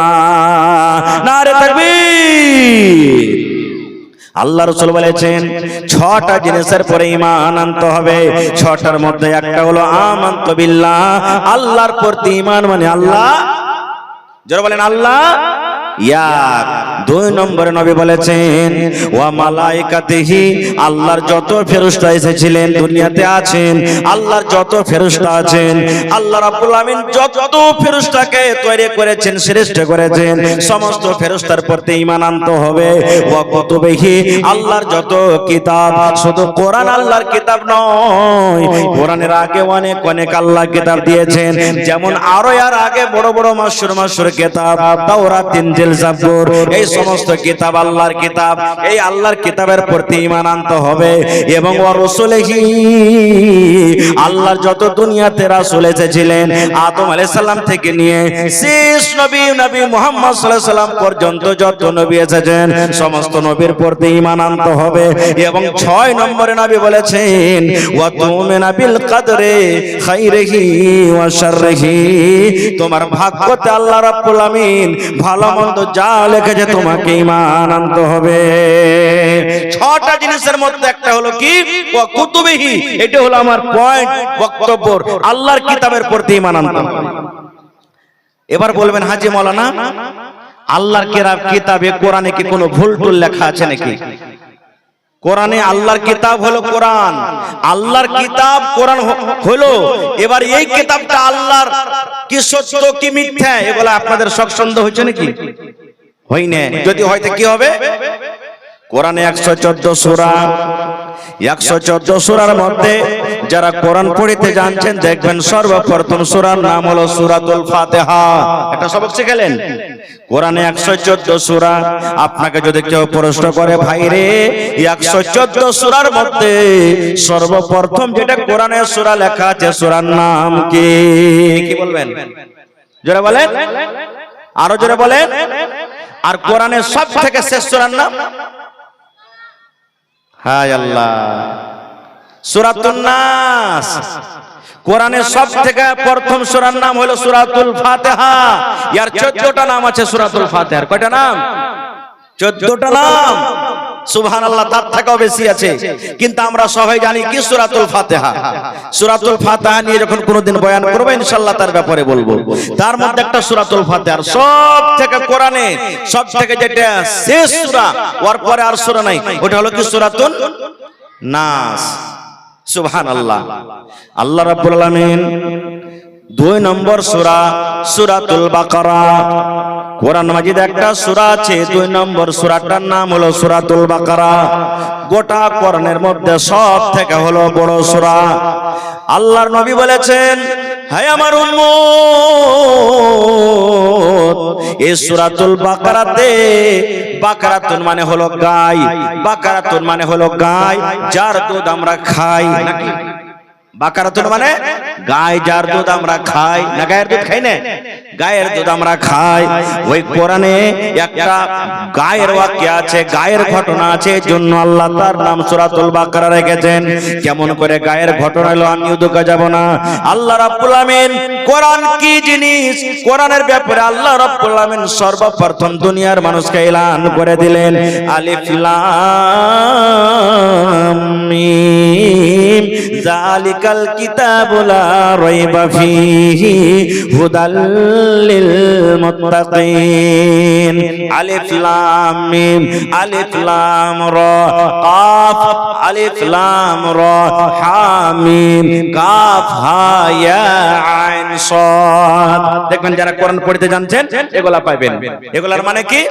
নারে তাকবীর। আল্লাহ রাসূল বলেছেন, 6টা জিনিসের পরে ঈমান আনতে হবে। 6টার মধ্যে একটা হলো আমানতু বিল্লাহ, আল্লাহর প্রতি ঈমান মানে আল্লাহ, যারা বলেন আল্লাহ এক। 2 নম্বরে নবী বলেছেন, ওয়া মালাইকাতিহি, আল্লাহর যত ফেরেশতা এসেছিলেন দুনিয়াতে আছেন, আল্লাহর যত ফেরেশতা আছেন, আল্লাহ রাব্বুল আমিন যত ফেরেশতাকে তৈরি করেছেন, শ্রেষ্ঠ করেছেন, সমস্ত ফেরেশতার প্রতি ঈমান আনতে হবে। ওয়া কুতুবিহি, আল্লাহর যত কিতাব, শুধু কোরআন আল্লাহর কিতাব নয়, কোরআনের আগে অনেক অনেক আল্লাহ কিতাব দিয়েছেন, যেমন আরো এর আগে বড় বড় মাসুর কিতাব, তাওরাত, ইনজিল, জাবুর, এই সমস্ত কিতাব আল্লাহর কিতাব। এই আল্লাহর কিতাবের প্রতি ঈমান আনতে হবে। এবং ওয়া রাসূলিহি, আল্লাহর যত দুনিয়াতে রাসূল এসেছিলেন, আদম আলাইহিস সালাম থেকে নিয়ে শেষ নবী মুহাম্মদ সাল্লাল্লাহু আলাইহি সাল্লাম পর্যন্ত যত নবী এসেছেন, সমস্ত নবীর প্রতি ঈমান আনতে হবে। এবং 6 নম্বরে নবী বলেছেন, ওয়া তুমিনা বিল কদরি খাইরিহি ওয়া শাররিহি, তোমার ভাগ্যতে আল্লাহ রাব্বুল আমিন ভালো মন্দ যা লিখেছে তোমাকে ঈমান আনতে হবে। 6টা জিনিসের মধ্যে একটা হলো কি? ওয়া কুতুবিহি, এটা হলো আমার পয়েন্ট, বক্তব্য, আল্লাহর কিতাবের প্রতি ঈমান আনতে হবে। এবার বলবেন, হাজী মাওলানা আল্লাহর কিতাবে কোরআনে কি কোনো ভুল টুল লেখা আছে নাকি? কোরআনে আল্লাহর কিতাব হলো কোরআন, আল্লাহর কিতাব কোরআন হলো। এবার এই কিতাবটা আল্লাহর কি সত্য কি মিথ্যা, এগুলা আপনাদের শক সন্দেহ হয়েছে নাকি? হয়নি। যদি হয়তো কি হবে? কোরআনে 114 সূরা, 114 সূরার মধ্যে যারা কোরআন পড়িতে জানছেন দেখবেন সর্বপ্রথম সূরার নাম হলো সূরাতুল ফাতিহা। এটা সবক শিখলেন? কোরআনে 114 সূরা। আপনাকে যদি কেউ প্রশ্ন করে, ভাই রে 114 সূরার মধ্যে সর্বপ্রথম যেটা কোরআনের সূরা লেখা আছে, সূরার নাম কি? কি বলবেন? জোরে বলেন, আরো জোরে বলেন। আর কোরআনের সবথেকে শেষ সূরার নাম? হায় আল্লাহ, সূরাতুন নাস। কোরআনের সব থেকে প্রথম সূরার নাম হলো সূরাতুল ফাতিহা। এর 14টা নাম আছে সূরাতুল ফাতিহার। কয়টা নাম? 14টা নাম। সুবহানাল্লাহ, তার থেকেও বেশি আছে, কিন্তু আমরা সবাই জানি কি সূরাতুল ফাতিহা। সূরাতুল ফাতিহা নিয়ে যখন কোনোদিন বয়ান করব ইনশাআল্লাহ তার ব্যাপারে বলবো। তার মধ্যে একটা সূরাতুল ফাতিহার সব থেকে কোরআনে সব থেকে যেটা শেষ সূরা, ওর পরে আর সূরা নাই, ওটা হলো কি সূরাতুন নাস। সুবহানাল্লাহ। আল্লাহ রাব্বুল আলামিন 2 নম্বর সূরা সূরাতুল বাকারা। কোরআন মাজিদে একটা সূরা আছে, 2 নম্বর সূরাটার নাম হলো সূরাতুল বাকারা। গোটা কোরআনের মধ্যে সব থেকে হলো বড় সূরা। আল্লাহর নবী বলেছেন, হে আমার উম্মত, এই সূরাতুল বাকারাতে, বাকারাতুন মানে হলো গায়, বাকারাতুন মানে হলো গায় যার দুধ আমরা খাই। নাকি বাকারাতুন মানে গায় যার দুধ আমরা খাই, না গায়ের দুধ খাই না, গায়ের দুধ আমরা খাই। ওই কোরআনে একটা গায়ের ওয়াক্য আছে, গায়ের ঘটনা আছে, এজন্য আল্লাহ তার নাম সূরাতুল বাকারা রেখেছেন। কেমন করে গায়ের ঘটনা হলো আমিও ঢুকে যাব না। আল্লাহ রাব্বুল আমিন কোরআন কি জিনিস, কোরআনের ব্যাপারে আল্লাহ রাব্বুল আমিন সর্বপ্রথম দুনিয়ার মানুষকে এলান করে দিলেন, আলিফ লাম মিম যালিকাল কিতাবু লা রাইবা ফীহি হুদাল লিল মুত্তাকিন। আলিফ লাম মিম, আলিফ লাম রা, কাফ, আলিফ লাম রা, হা মিম, কাফ হা ইয়া আইন সাদ। দেখবেন যারা কোরআন পড়তে জানছেন এগুলা পাবেন। এগুলার মানে কি?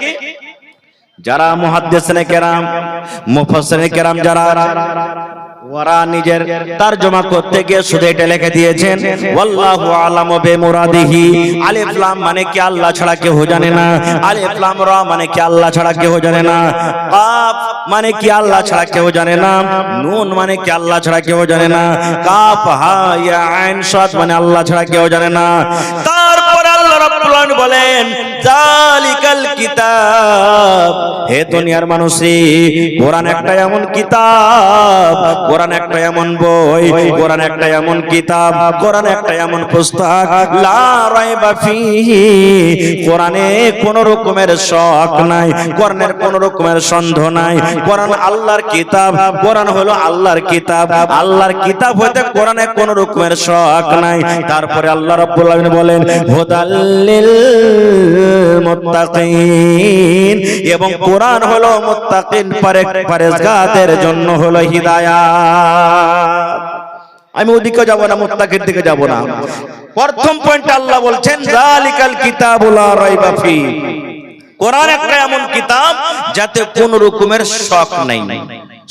যারা মুহাদ্দিসিনে কেরাম, মুফাসসিরিনে কেরাম যারা, ওরা নিজের তরজমা করতে গিয়ে শুধু এটা লিখে দিয়েছেন, ওয়াল্লাহু আলামু বিমুরাদিহি। আলিফ লাম মানে কি আল্লাহ ছাড়া কেউ জানে না, আলিফ লাম রা মানে কি আল্লাহ ছাড়া কেউ জানে না, কাফ মানে কি আল্লাহ ছাড়া কেউ জানে না, নুন মানে কি আল্লাহ ছাড়া কেউ জানে না, কাফ হা ইয়া আইন সাদ মানে আল্লাহ ছাড়া কেউ জানে না। তারপর আল্লাহ রাব্বুল আলামিন বলেন, যালিকাল কিতাব। হে দুনিয়ার মানুষই, কোরআন একটা এমন কিতাব, কোরআন একটা এমন বই, কোরআন একটা এমন কিতাব, কোরআন একটা এমন পুস্তক, লা রাইবা ফীহি। কোরআনে কোন রকমের শক নাই, কোরআনের কোন রকমের সন্দেহ নাই। কোরআন আল্লাহর কিতাব, কোরআন হলো আল্লাহর কিতাব, আল্লাহর কিতাব হইতে কোরআনে কোন রকমের শক নাই। তারপরে আল্লাহ রাব্বুল আলামিন বলেন, হুদাল লিল মুত্তাকিন। এবং কোরআন হলো মুত্তাকিন পরহেজগারদের জন্য হলো হিদায়াত। আমি ওদিকে যাব না, মুত্তাকির দিকে যাব না। প্রথম পয়েন্ট আল্লাহ বলছেন, যালিকাল কিতাবু লা রাইবা ফী। কোরআন একটা এমন কিতাব যাতে কোন রকমের শক নাই,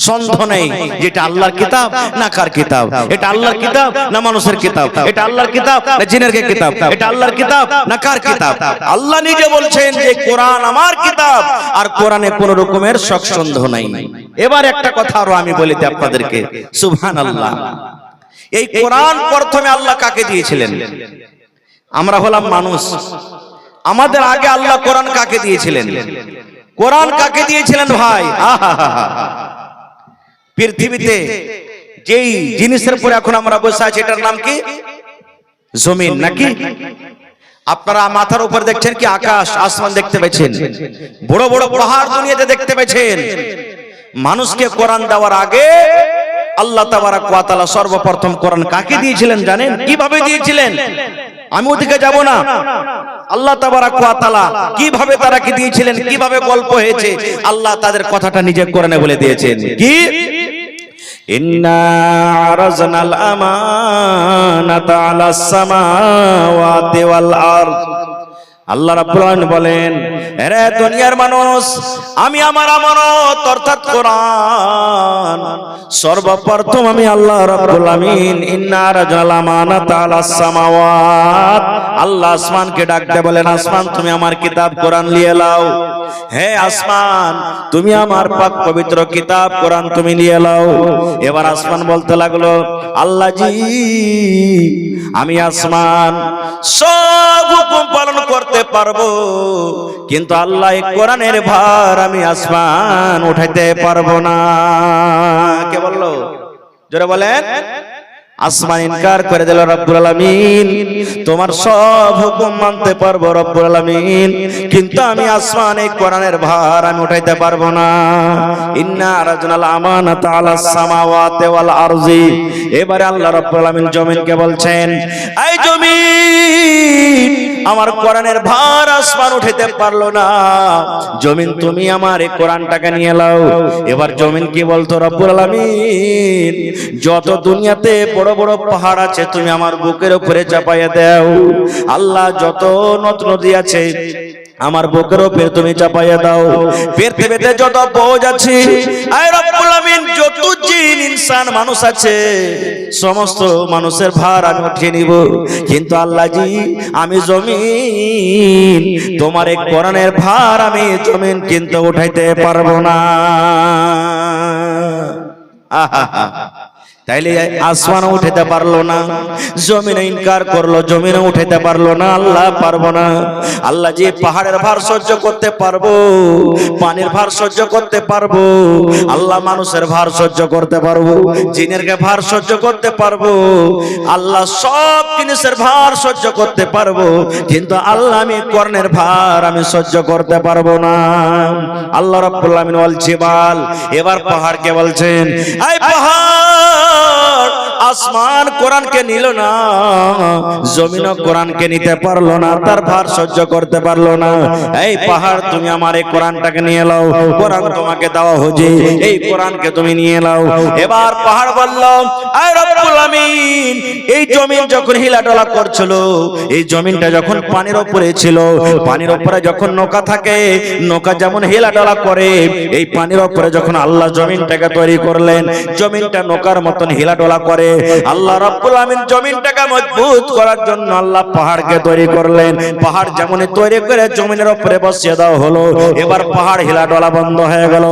সন্দেহ নেই, যেটা আল্লাহর কিতাব না কার কিতাব, এটা আল্লাহর কিতাব না মানুষের কিতাব, এটা আল্লাহর কিতাব না জিনের কিতাব, এটা আল্লাহর কিতাব না কার কিতাব। আল্লাহ নিজে বলছেন যে কোরআন আমার কিতাব, আর কোরআনে কোন রকমের শক সন্দেহ নাই। এবার একটা কথা আরো আমি বলি আপনাদেরকে, সুবহানাল্লাহ। এই কোরআন প্রথমে আল্লাহ কাকে দিয়েছিলেন? আমরা হলাম মানুষ, আমাদের আগে আল্লাহ কোরআন কাকে দিয়েছিলেন? কোরআন কাকে দিয়েছিলেন ভাই? পৃথিবীতে যেই জিনিসের উপর এখন আমরা বসে আছি এটার নাম কি? জমিন, নাকি? আপনারা মাথার উপর দেখছেন কি আকাশ, আসমান দেখতে পাচ্ছেন, বড় বড় পাহাড় দুনিয়াতে দেখতে পাচ্ছেন। মানুষকে কোরআন দেওয়ার আগে আল্লাহ তাবারাক ওয়া তাআলা সর্বপ্রথম কোরআন কাকে দিয়েছিলেন জানেন? কিভাবে দিয়েছিলেন? আমি ওদিকে যাব না। আল্লাহ তাবারাক ওয়া তাআলা কিভাবে তারাকে দিয়েছিলেন, কিভাবে গল্প হয়েছে, আল্লাহ তাদের কথাটা নিজে কোরআনে বলে দিয়েছেন। কি? ইন্না আরাজনাল আমানাতা আলাস সামাওয়াতি ওয়াল আরদ। আল্লাহ রাব্বুল আলামিন বলেন, হে দুনিয়ার মানুষ, আমি আমার আমানত অর্থাৎ কোরআন সর্বপ্রথম আমি আল্লাহ রাব্বুল আলামিন ইন্না আরাজনাল আমানাতা আলাস সামাওয়াত। আল্লাহ আসমানকে ডাকতে বলেন, আসমান তুমি আমার কিতাব কোরআন নিয়ে নাও। হে আসমান, তুমি আমার পাক পবিত্র কিতাব কোরআন তুমি নিয়ে নাও। এবার আসমান বলতে লাগলো, আল্লাহ জি, আমি আসমান সব হুকুম পালন করতে পারবো, কিন্তু আল্লাহ এই কোরআনের ভার আমি আসমান উঠাইতে পারবো না। কে বললো? জোরে বলেন। আসমান ইনকার করে দিল রব্বুল আলামিন তোমার সব হুকুম মানতে পারবো রব্বুল আলামিন, কিন্তু আমি আসমান এই কোরআনের ভার আমি উঠাইতে পারবো না। ইন্না রাজনাল আমানাতা আলাস সামাওয়াতি ওয়াল আরজি। এবারে আল্লাহ রব্বুল আলামিন জমিনকে বলছেন, এই জমিন আমার কোরআনের ভার আসমান উঠাইতে পারলো না, জমিন তুমি আমার এই কোরআনটাকে নিয়ে নাও। এবার জমিন কি বলতো রব্বুল আলামিন, যত দুনিয়াতে বড় বড় পাহাড় আছে তুমি আমার বুকের উপরে চাপাইয়া দাও। আল্লাহ যত নদ নদী আছে আমার বুকের উপরে তুমি চাপাইয়া দাও। পৃথিবীতে যত বোঝ আছে আয় রব্বুল আলামিন, যত জিন ইনসান মানুষ আছে সমস্ত মানুষের ভার আমি উঠিয়ে নিব, কিন্তু আল্লাহ জি আমি জমিন তোমার এই কোরআনের ভার আমি জমিন কিন্তু উঠাইতে পারবো না। আহা, তাইলে আসমান উঠাইতে পারলো না, জমিন ইনকার করলো, জমিন উঠাইতে পারলো না, আল্লাহ পারবো না। আল্লাহ যে পাহাড়ের ভার সহ্য করতে পারবো, পানির ভার সহ্য করতে পারবো, আল্লাহ মানুষের ভার সহ্য করতে পারবো, জিনের ভার সহ্য করতে পারবো, আল্লাহ সব জিনিসের ভার সহ্য করতে পারবো, কিন্তু আল্লাহ আমি কোরআনের ভার আমি সহ্য করতে পারবো না। আল্লাহ রাব্বুল আলামিন বলছে বল, এবার পাহাড়কে বলছেন, এই পাহাড় আসমান কোরআনকে নিল না, জমিনও কোরআনকে নিতে পারলো না, তার ভার সহ্য করতে পারলো না। এই পাহাড় তুমি আমার এই কোরআনটাকে নিয়ে নাও, কোরআন তোমাকে দেওয়া হয়েছে, এই কোরআনকে তুমি নিয়ে নাও। এবার পাহাড় বলল, আয় রব্বুল আমিন, এই জমিন যখন হিলাডোলা করছিল, এই জমিনটা যখন পানির উপরে ছিল, পানির উপরে যখন নৌকা থাকে, নৌকা যেমন হিলাডোলা করে, এই পানির উপরে যখন আল্লাহ জমিনটাকে তৈরি করলেন, জমিনটা নৌকার মতন হিলাডোলা করে। আল্লাহ রাব্বুল আমিন জমিনটাকে মজবুত করার জন্য আল্লাহ পাহাড়কে তৈরি করলেন। পাহাড় যেমন তৈরি করে জমিনের উপরে বসিয়ে দেওয়া হলো, এবার পাহাড় হিলাডোলা বন্ধ হয়ে গেল।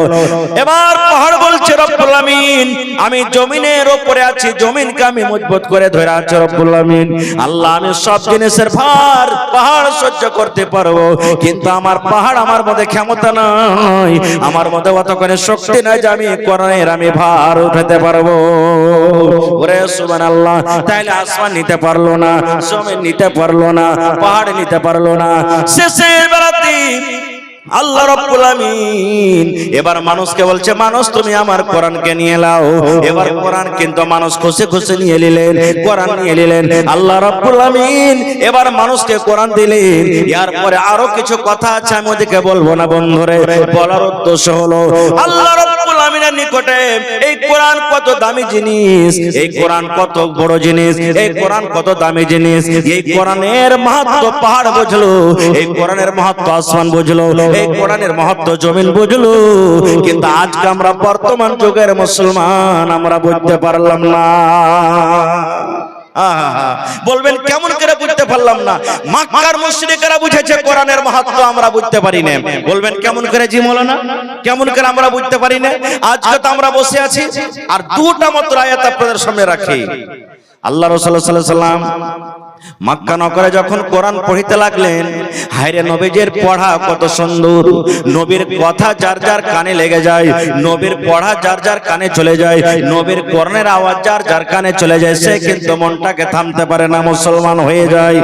এবার পাহাড় বলছে, রব্বুল আমিন আমি জমিনের উপরে আছি, জমিনকে আমি মজবুত করে ধরে আছি রব্বুল আমিন। আল্লাহ আমি সব জিনিসের ভার পাহাড় সহ্য করতে পারবো, কিন্তু আমার পাহাড় আমার মধ্যে ক্ষমতা নাই, আমার মধ্যে অত করে শক্তি নাই যে আমি কোরআনের আমি ভার উঠাতে পারবো। ওরে সুবহানাল্লাহ, তাইলে আসমান নিতে পারলো না, জমিন নিতে পারলো না, পাহাড় নিতে পারলো না। শেষের বেলাতে আল্লাহ রাব্বুল আমিন এবার মানুষকে বলছে, মানুষ তুমি আমার কোরআনকে নিয়ে নাও। এবার কোরআন কিন্তু মানুষ খুশি খুশি নিয়ে নিলেন, কোরআন নিয়ে নিলেন। আল্লাহ রাব্বুল আমিন এবার মানুষকে কোরআন দিলেন। এরপরে আরো কিছু কথা আছে, আমি ওদিকে বলবো না বন্ধুরে, বলার উদ্দেশ্য হলো আল্লাহ রাব্বুল আমিনের নিকটে এই কোরআন কত দামি জিনিস, এই কোরআন কত বড় জিনিস, এই কোরআন কত দামি জিনিস। এই কোরআনের মাহাত্ম্য পাহাড় বুঝলো, এই কোরআনের মাহাত্ম্য আসমান বুঝলো, এই কোরআনের মাহাত্ম্য জমিন বুঝলো, কিন্তু আজকে আমরা বর্তমান যুগের মুসলমান আমরা বুঝতে পারলাম না। বলবেন কেমন করে বুঝতে পারলাম না? মক্কার মুশরিকরা বুঝেছে কোরআনের মাহাত্ম্য, আমরা বুঝতে পারি না। বলবেন কেমন করে? জি মাওলানা, কেমন করে আমরা বুঝতে পারি না? আজকে তো আমরা বসে আছি আর দুটা মাত্র আয়াত আপনাদের সামনে রাখি। আল্লাহ রাসূল সাল্লাল্লাহু আলাইহি ওয়াসাল্লাম মক্কা নগরে যখন কোরআন পড়িতে লাগলেন, হায়রে নবীজির পড়া কত সুন্দর, নবীর কথা যার যার কানে লেগে যায়, নবীর পড়া যার যার কানে চলে যায়, নবীর কোরআনের আওয়াজ যার যার কানে চলে যায়, সে কিন্তু মনটাকে থামতে পারে না, মুসলমান হয়ে যায়।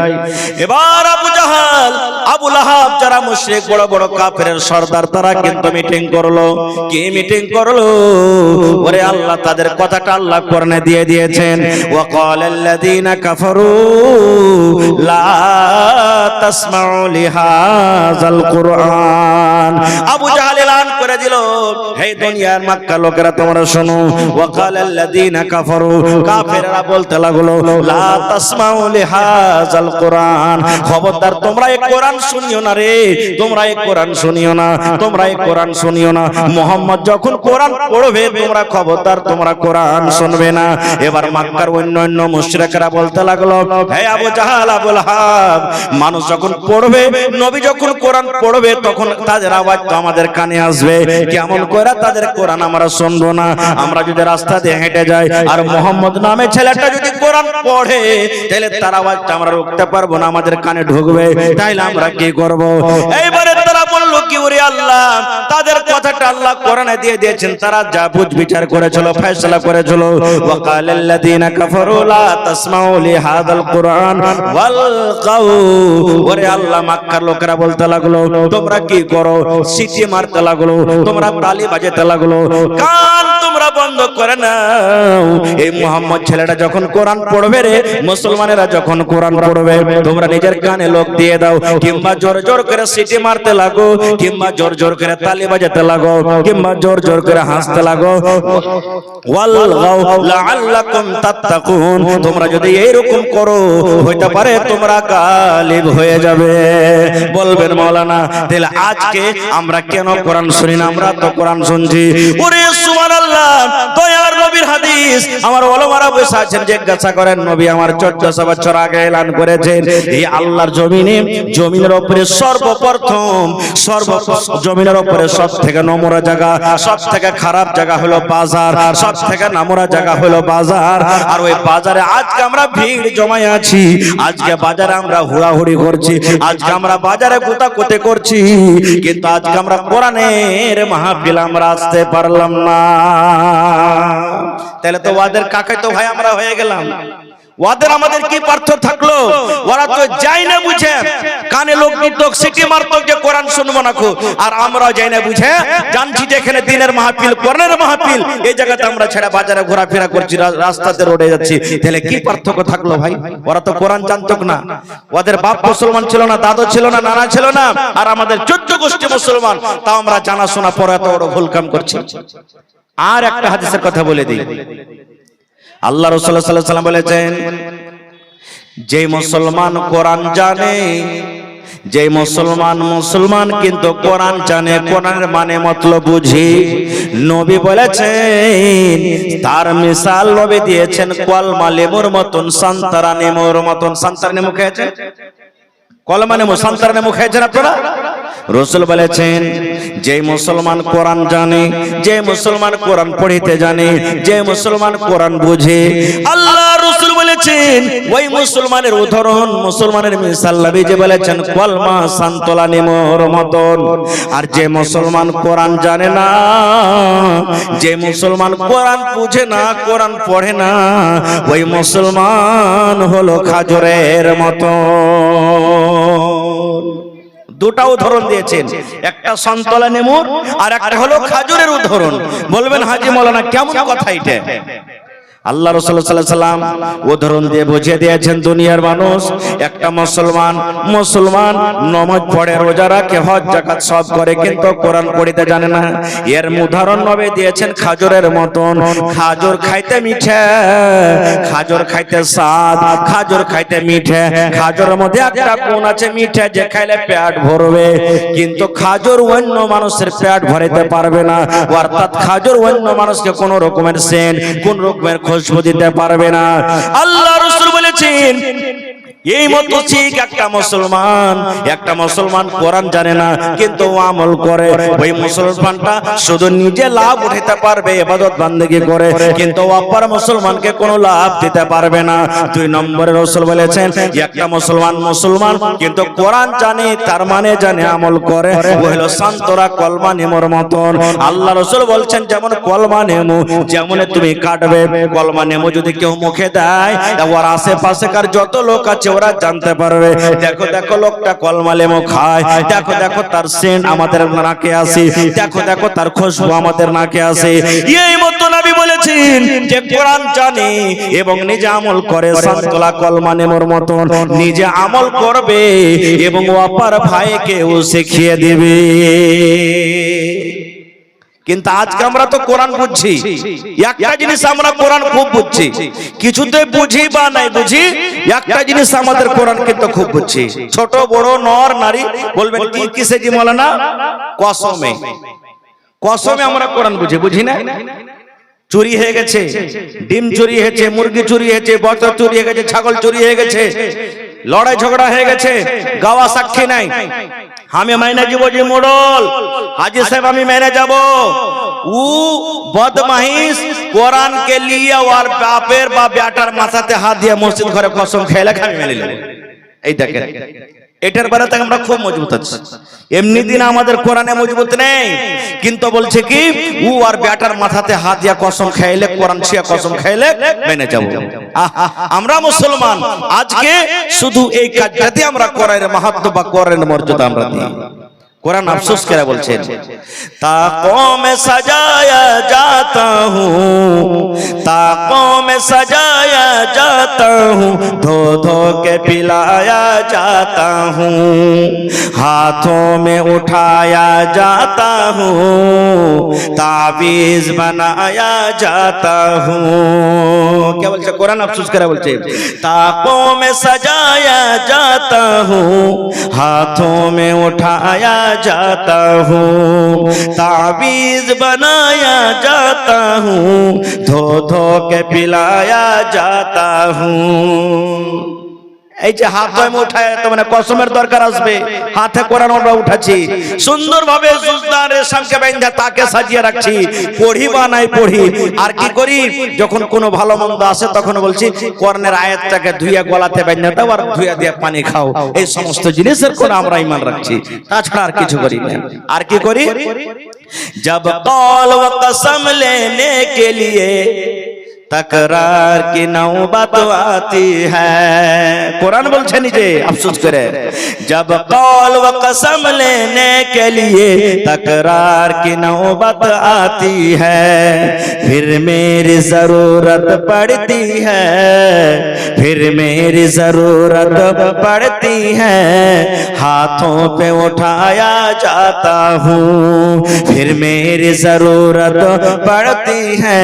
এবার আবু জাহাল, আবু লাহাব যারা মুশরিক বড় বড় কাফেরের সর্দার, তারা কিন্তু মিটিং করলো। কি মিটিং করলো? ওরে আল্লাহ তাদের কথাটা আল্লাহ কোরআনে দিয়ে দিয়েছেন, ওয়া ক্বালাল্লাযীনা কাফারু লা তাসমাউ লিহাযাল কুরআন। আবু জাহেল এলান করে দিল, হে দুনিয়ার মক্কা লোকেরা তোমরা শোনো, ওয়া ক্বালাল্লাযীনা কাফারু, কাফেররা বলতে লাগলো, লা তাসমাউ লিহাযাল কুরআন, খবরদার তোমরা এই কোরআন শুনিও না রে, তোমরা এই কোরআন শুনিও না, তোমরা এই কোরআন শুনিও না। মুহাম্মদ যখন কোরআন পড়বে তোমরা খবরদার তোমরা কোরআন শুনবে না। এবার মক্কার অন্যান্য মুশরিকরা বলতে লাগলো, হে আবু জাহাল, আবু লাহাব, মানুষ যখন পড়বে, নবী যখন কোরআন পড়বে, তখন তাদের আওয়াজ তো আমাদের কানে আসবে, কেমন করে তাদের কোরআন আমরা শুনবো না? আমরা যদি রাস্তা দিয়ে হেঁটে যাই আর মুহাম্মদ নামে ছেলেটা যদি কোরআন পড়ে, তাহলে তার আওয়াজটা আমরা রুখতে পারবো না, আমাদের কানে ঢুকবে, তাইলে আমরা কি করব? এইবারে তারা বললো, কি ওরে আল্লাহ তাদের কথাটা আল্লাহ কোরআনে দিয়ে দিয়েছেন, তারা যা বুঝ বিচার করেছিল, ফয়সালা করেছিল। ওয়াকালাল্লাযীনা কাফারু লা তাসমাউ লিহাযাল কুরআন ওয়ালগাউ, ওরে আল্লাহ মক্কার লোকেরা বলতে লাগলো তোমরা কি করো, সিটি মারতে লাগলো, তোমরা তালি বাজাতে লাগলো, কান তোমরা বন্ধ করে নাও। এই মুহাম্মদ ছেলেটা যখন কোরআন পড়বে রে, মুসলমানেরা যখন কোরআন পড়বে তোমরা নিজের কানে লোক দিয়ে দাও, কিংবা জোর জোর করে সিটি মারতে লাগো, কিংবা জোর জোর করে তালি বাজাতে লাগো, কিংবা জোর জোর করে হাসতে লাগো। ওয়ালগাউ লাআল্লাকুম তাত্তাকুন, তোমরা যদি এইরকম করো হইতে পারে তোমরা গালিব হয়ে যাবে। বলবেন মাওলানা তাহলে আজকে আমরা কেন কোরআন শুনি না? আমরা তো কোরআন শুনছি। ওরে সুবহানাল্লাহ, দয়ার নবীর হাদিস আমার ওলামারা বসে আছেন, জিজ্ঞাসা করেন নবী আমার 1400 বছর আগে এলান করেছেন এই আল্লাহর জমিনের উপরে সর্বপ্রথম জমিনের উপরে সব থেকে নোংরা জায়গা, সব থেকে খারাপ জায়গা হলো বাজার, সব থেকে নোংরা জায়গা হলো বাজার। আর ওই বাজারে আজকে আমরা ভিড় জমাই আছি, আজকে বাজারে আমরা হুড়াহুড়ি করছি, আজকে আমরা বাজারে গোতাগুতি করছি, কিন্তু আজকে আমরা কোরআনের মাহফিল আমরা আসতে পারলাম না। তাহলে তো ওদের কাকে তো ভাই আমরা হয়ে গেলাম। ওদের আমাদের কি পার্থক্য থাকলো? ওরা তো যাই না বুঝে কানে লোক দিত, সিটি মারত যে কোরআন শুনবো না খুব, আর আমরা যাই না বুঝে জানছি যে এখানে দিনের মাহফিল, কোরআনের মাহফিল, এই জায়গাতে আমরা ছেড়ে বাজারে ঘোরাফেরা করছি, রাস্তাতে রোডে যাচ্ছি। তাহলে কি পার্থক্য থাকলো ভাই? ওরা তো কোরআন জানতো না, ওদের বাপ মুসলমান ছিল না, দাদু ছিল না, নানা ছিল না, আর আমাদের 14 গোষ্ঠী মুসলমান, তাও আমরা জানাশোনা পরে এত বড় ভুল কাম করছি। আর একটা হাদিসের কথা বলে দিই, আল্লাহ রাসূল সাল্লাল্লাহু আলাইহি ওয়াসাল্লাম বলেছেন যে মুসলমান কোরআন জানে, যে মুসলমান কিন্তু কোরআন জানে, কোরআনের মানে মতলব বুঝি, নবী বলেছেন তার মিসাল নবী দিয়েছেন কলমা লেবুর মতন, সান্তারা নেমুর মতন। সান্তারা নেমু খেয়েছেন? কলমা নেমু, সান্তারা নেমু খেয়েছেন আপনারা? রাসূল বলেছেন যে মুসলমান কোরআন জানে, যে মুসলমান কোরআন পড়িতে জানে, যে মুসলমান কোরআন বুঝে, আল্লাহ রাসূল বলেছেন ওই মুসলমানের উদাহরণ, মুসলমানের মিসাল নবী যে বলেছেন কলমা সান্তলা নেমুর মতন। আর যে মুসলমান কোরআন জানে না, যে মুসলমান কোরআন বুঝে না, কোরআন পড়ে না, ওই মুসলমান হলো খাজুরের মতো। দুটা উদাহরণ দিয়েছেন, একটা সন্তলা নেমুর আর একটা হলো খাজুরের উদাহরণ। বলবেন হাজী মাওলানা কেমন কথা এটা? আল্লাহ রাসূল সাল্লাল্লাহু আলাইহি ওয়াসাল্লাম উদাহরণ দিয়ে বুঝিয়ে দিয়েছেন দুনিয়ার মানুষ, একটা মুসলমান নামাজ পড়ে, রোজা রাখে, হজ যাকাত সব করে, কিন্তু কোরআন পড়িতে জানে না। এর উদাহরণ নবী দিয়েছেন খাজুরের মতন। খাজুর খাইতে মিঠে, খাজুর খাইতে স্বাদ, খাজুর খাইতে মিঠে, খাজুরের মধ্যে একটা গুণ আছে মিঠে, যে খাইলে পেট ভরবে, কিন্তু খাজুর অন্য মানুষের পেট ভরাইতে পারবে না। অর্থাৎ খাজুর অন্য মানুষকে কোন রকমের সেন্ট, কোন রকমের খুশবু দিতে পারবে না। আল্লাহ রাসূল বলেছেন এই মতো ঠিক একটা মুসলমান কোরআন জানে না কিন্তু আমল করে, ওই মুসলমানটা শুধু নিজে লাভ উঠাতে পারবে, ইবাদত বান্দেগি করে, কিন্তু অপর মুসলমানকে কোনো লাভ দিতে পারবে না। 2 নম্বরে রাসূল বলেছেন একটা মুসলমান কিন্তু কোরআন জানে, তার মানে জানে, আমল করে, ও হলো সান্তরা কলমা নেমুর মতন। আল্লাহ রাসূল বলছেন যেমন কলমা নেমু, যেমন তুমি কাটবে কলমা নেমু যদি কেউ মুখে দেয়, ওর আশেপাশেকার যত লোক আছে ওরা জানতে পারবে, দেখো লোকটা কলমা লেমু খায়, দেখো তার সেন্ট আমাদের নাকে আসে, দেখো তার খুশবু আমাদের নাকে আসে। এই মতো নবী বলেছেন যে কোরআন জানে এবং নিজে আমল করে, সান্তলা কলমা নেমুর মতন নিজে আমল করবে এবং অপর ভাইকেও শিখিয়ে দেবে। কিন্তু আজকে আমরা তো কোরআন বুঝছি, একটা জিনিস আমরা কোরআন খুব বুঝছি, কিছুতে বুঝি বা নাই বুঝি, একটা জিনিস আমাদের কোরআন কিন্তু খুব বুঝছি, ছোট বড় নর নারী। বলবেন কি কিসে জি মাওলানা? কসমে আমরা কোরআন বুঝি না। চুরি হয়ে গেছে, ডিম চুরি হয়েছে, মুরগি চুরি হয়েছে, বকরা চুরি হয়ে গেছে, ছাগল চুরি হয়ে গেছে, লড়াই ঝগড়া হয়ে গেছে, গাওয়া সাক্ষী নাই, আমি মাইনে যাব যে মোড়ল হাজি সাহেব, আমি মেনে যাব। ও বদমাইশ কোরআন কে লিয়ে আর বাপের বা বেটার মাথাতে হাত দিয়ে মসজিদ ঘরে কসম খেলে আমি মেনে নেব। এই দেখেন এটার বেলাতে আমরা খুব মজবুত আছি। এমনি দিন আমাদের কোরআনে মজবুত নেই, কিন্তু বলছে কি ও আর বেটার মাথাতে হাত দিয়া কসম খাইলে, কোরআন শিয়া কসম খাইলে মেনে যাব। আমরা মুসলমান আজকে শুধু এই কাজটাতে আমরা কোরআনের মাহাত্ম্য বা কোরআনের মর্যাদা আমরা দিই। কোরআন আফসোস করে বলছেন তাকোं में सजाया जाता हूँ, ताकों में सजाया जाता हूँ, धो धो के पिलाया जाता हूँ, हाथों में उठाया जाता हूँ, ताबीज बनाया जाता हूँ। क्या बोलছে কোরআন আফসোস করে বলছে ताकों में सजाया जाता हूँ, हाथों में उठाया जाता हूँ, ताबीज बनाया जाता हूँ, धो धो के पिलाया जाता हूँ। এই যে হাত ধোয় উঠায় তো মানে কসমের দরকার আসবে, হাতে কোরআন আমরা উঠাচ্ছি, সুন্দরভাবে জুজদার রেশমকে বাইন্ধা তাকে সাজিয়ে রাখছি, পড়ি বা নাই পড়ি। আর কি করি যখন কোনো ভালো মন্দ আসে তখন বলছি কোরআনের আয়াতটাকে ধুইয়া গলাতে বাইন্ধা দাও আর ধুইয়া দিয়ে পানি খাও। এই সমস্ত জিনিসের কোন আমরা ঈমান রাখছি, তাছাড়া আর কিছু করি না। আর কি করি जब कौल व कसम लेने के लिए तकरार की नौबत आती है, कुरान बोलছে নিজে আফসোস করে जब कौल व कसम लेने के लिए तकरार की नौबत आती है, फिर मेरी जरूरत पड़ती है, फिर मेरी जरूरत पड़ती है, हाथों पे उठाया जाता हूँ, फिर मेरी जरूरत पड़ती है,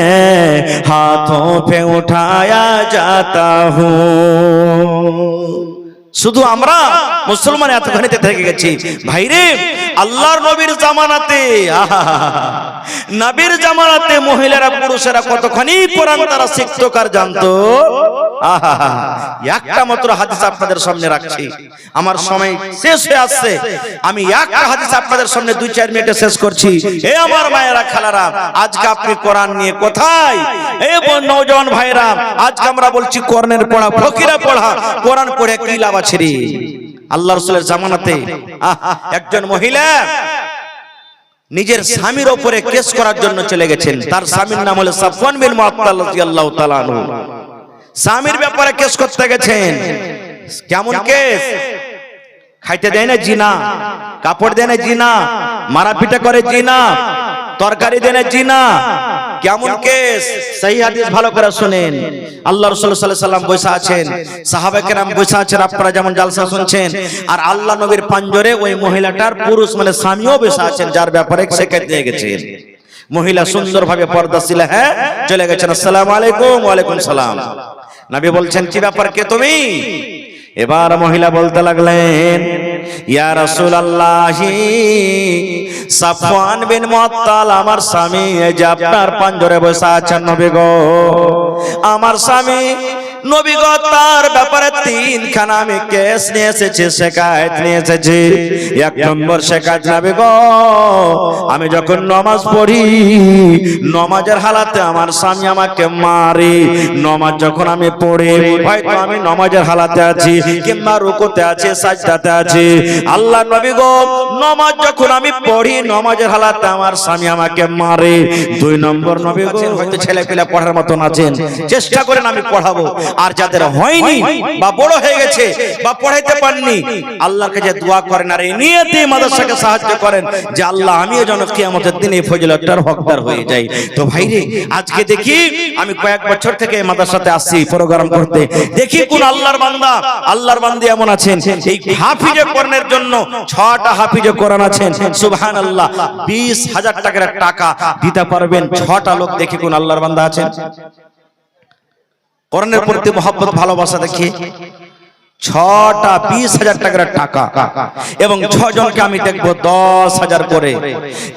हाथों पे उठाया जाता हूँ। শুধু আমরা মুসলমান এতখানিতে থেকে গেছি ভাইরে। আল্লাহর নবীর জামানাতে নবীর জামানাতে মহিলারা পুরুষেরা কতখানি কোরআন তারা শিখতো কার জানতো। একটা মাত্র হাদিস আপনাদের সামনে রাখছি, আমার সময় শেষ হয়ে আসছে, আমি একটা হাদিস আপনাদের সামনে 2-4 মিনিটে শেষ করছি। এ আমার মায়েরা খালারা, আজকে আপনি কোরআন নিয়ে কোথায়? এই নওজওয়ান ভাইরা, আজকে আমরা বলছি কোরআনের পড়া, ফকিরা পড়া, কোরআন পড়ে কি লাভ আছে রে? আল্লাহ রাসূলের জামানাতে একজন মহিলা নিজের স্বামীর উপরে কেস করার জন্য চলে গেছেন। তার স্বামীর নাম হলো সাফওয়ান বিন মুআত্তাল রাদিয়াল্লাহু তাআলা আনহু। স্বামীর ব্যাপারে কেস করতে গেছেন। কেমন কেস? খাইতে দেয় না জিনা, কাপড় দেয় না জিনা, মারাপিটা করে জিনা, তরকারি দেয় না জিনা। কেমন কেস? সহি হাদিস ভালো করে শুনেন। আল্লাহ রাসূল সাল্লাল্লাহু আলাইহি সাল্লাম বসে আছেন, সাহাবায়ে কেরাম বসে আছেন, আপনারা যেমন জালসা শুনছেন, আর আল্লাহ নবীর পাঞ্জরে ওই মহিলাটার পুরুষ মানে স্বামীও বসে আছেন, যার ব্যাপারে শিকায়ত নিয়ে গেছেন। মহিলা সুন্দরভাবে পর্দাশীল হ্যাঁ চলে গেছেন, আসসালামু আলাইকুম। ওয়া আলাইকুম সালাম। নবী বলছেন কি ব্যাপার, কে তুমি? এবার মহিলা বলতে লাগলেন, ইয়া রাসূলুল্লাহ, সাফওয়ান বিন মুআত্তাল আমার স্বামী, এই যে আপনার পাঞ্জরে বসে আছেন নবী গো, আমার স্বামী নবী গো, তার ব্যাপারে 3খানা আমি কেস নিয়ে এসেছি, শিকায়েত নিয়ে এসেছি। 1 নম্বর শিকায়েত নবী গো, আমি যখন নামাজ পড়ি, নামাজের হালাতে আমার স্বামী আমাকে মারে। নামাজ যখন আমি পড়ি, হয়তো আমি নামাজের হালাতে আছি কিংবা রুকুতে আছি, সাজদাতে আছি, আল্লাহ নবী গো, নামাজ যখন আমি পড়ি, নামাজের হালাতে আমার স্বামী আমাকে মারে। 2 নম্বর নবী গো, হয়তো ছেলেপিলা পড়ার মতন আছেন, চেষ্টা করেন আমি পড়াবো। আর যাদের হয়নি বা বড় হয়ে গেছে বা পড়াইতে পারেননি, আল্লাহর কাছে দোয়া করেন আর এই নিয়তে মাদ্রাসাকে সাহায্য করেন যে আল্লাহ আমিও যেন কিয়ামতের দিনে এই ফজিলতটার হকদার হয়ে যাই। তো ভাইরে, আজকে দেখি আমি কয়েক বছর থেকে এই মাদ্রাসাতে আসছি প্রোগ্রাম করতে, দেখি কোন আল্লাহর বান্দা এমন আছেন এই হাফিজে কোরআনের জন্য 6টা হাফিজে কোরআন আছেন, সুবহানাল্লাহ, 20,000 টাকার টাকা দিতে পারবেন 6টা লোক। দেখি কোন আল্লাহর বান্দা আছেন কোরআনের প্রতি মহব্বত ভালোবাসা দেখি 6টা 20,000 টাকার টাকা, এবং 6 জনকে আমি দেখবো 10,000 করে,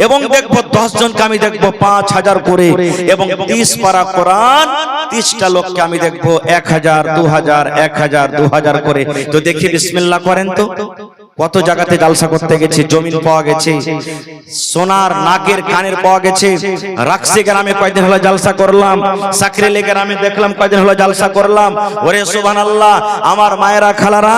এবং দেখবো 10 জনকে আমি দেখবো 5,000 করে, এবং 30 পারা কোরআন 30টা লোককে আমি দেখবো 1,000 2,000 1,000 2,000 করে। তো দেখি বিসমিল্লাহ করেন তো। কত জায়গাতে জালসা করতে গেছি, জমিন পাওয়া গেছে, সোনার নাকের কানের পাওয়া গেছে, রাকসি গ্রামে কয়েকদিন হলো জালসা করলাম, সাকরেলি গ্রামে দেখলাম কয়েকদিন হলো জালসা করলাম। ওরে সুবহানাল্লাহ, আমার মায়েরা খালারা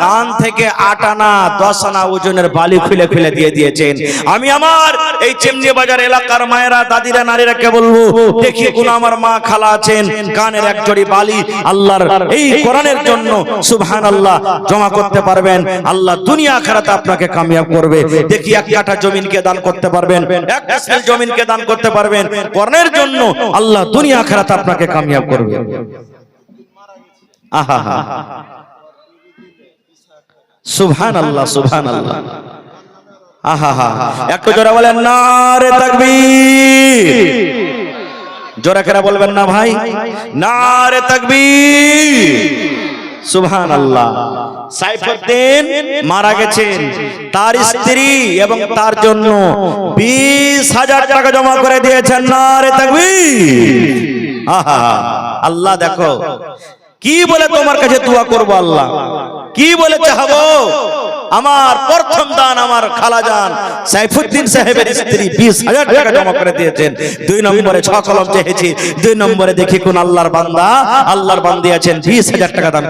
কান থেকে 8 আনা 10 আনা ওজনের বালি খুলে খুলে দিয়ে দিয়েছেন। আমি আমার এই চিমনি বাজার এলাকার মায়েরা, দাদিরা, নারীরাকে বলবো, দেখি কোন আমার মা খালা আছেন কানের এক জড়ি বালি আল্লাহর এই কোরআনের জন্য সুবহানাল্লাহ জমা করতে পারবেন, আল্লাহ দুনিয়া আখিরাতে আপনাকে কামিয়াব করবে। দেখি 1 কাঠা জমিনকে দান করতে পারবেন, 1 ডিসমিল জমিনকে দান করতে পারবেন কোরআনের জন্য, আল্লাহ দুনিয়া আখিরাতে আপনাকে কামিয়াব করবে। আহা হা সুবহানাল্লাহ সুবহানাল্লাহ। আহা হা একটু জোরে বলেন নারে তাকবীর। জোরে করে বলবেন না ভাই, নারে তাকবীর। সুবহানাল্লাহ। সাইফুদ্দিন মারা গেছেন, তার স্ত্রী এবং তার জন্য 20,000 টাকা জমা করে দিয়েছেন। নারে তাকবীর। আহা আল্লাহ দেখো কি বলে তোমার কাছে দোয়া করব, আল্লাহ কি বলে চাহবো। আমার প্রথম দান আমার খালাজান সাইফুদ্দিন সাহেবের স্ত্রী 20,000 টাকা জমা করে দিয়েছেন। 2 নম্বরে 6 কলম চেয়েছি, 2 নম্বরে দেখি কোন আল্লাহর বান্দা, আল্লাহর বান্দি আছেন 20,000 টাকা দান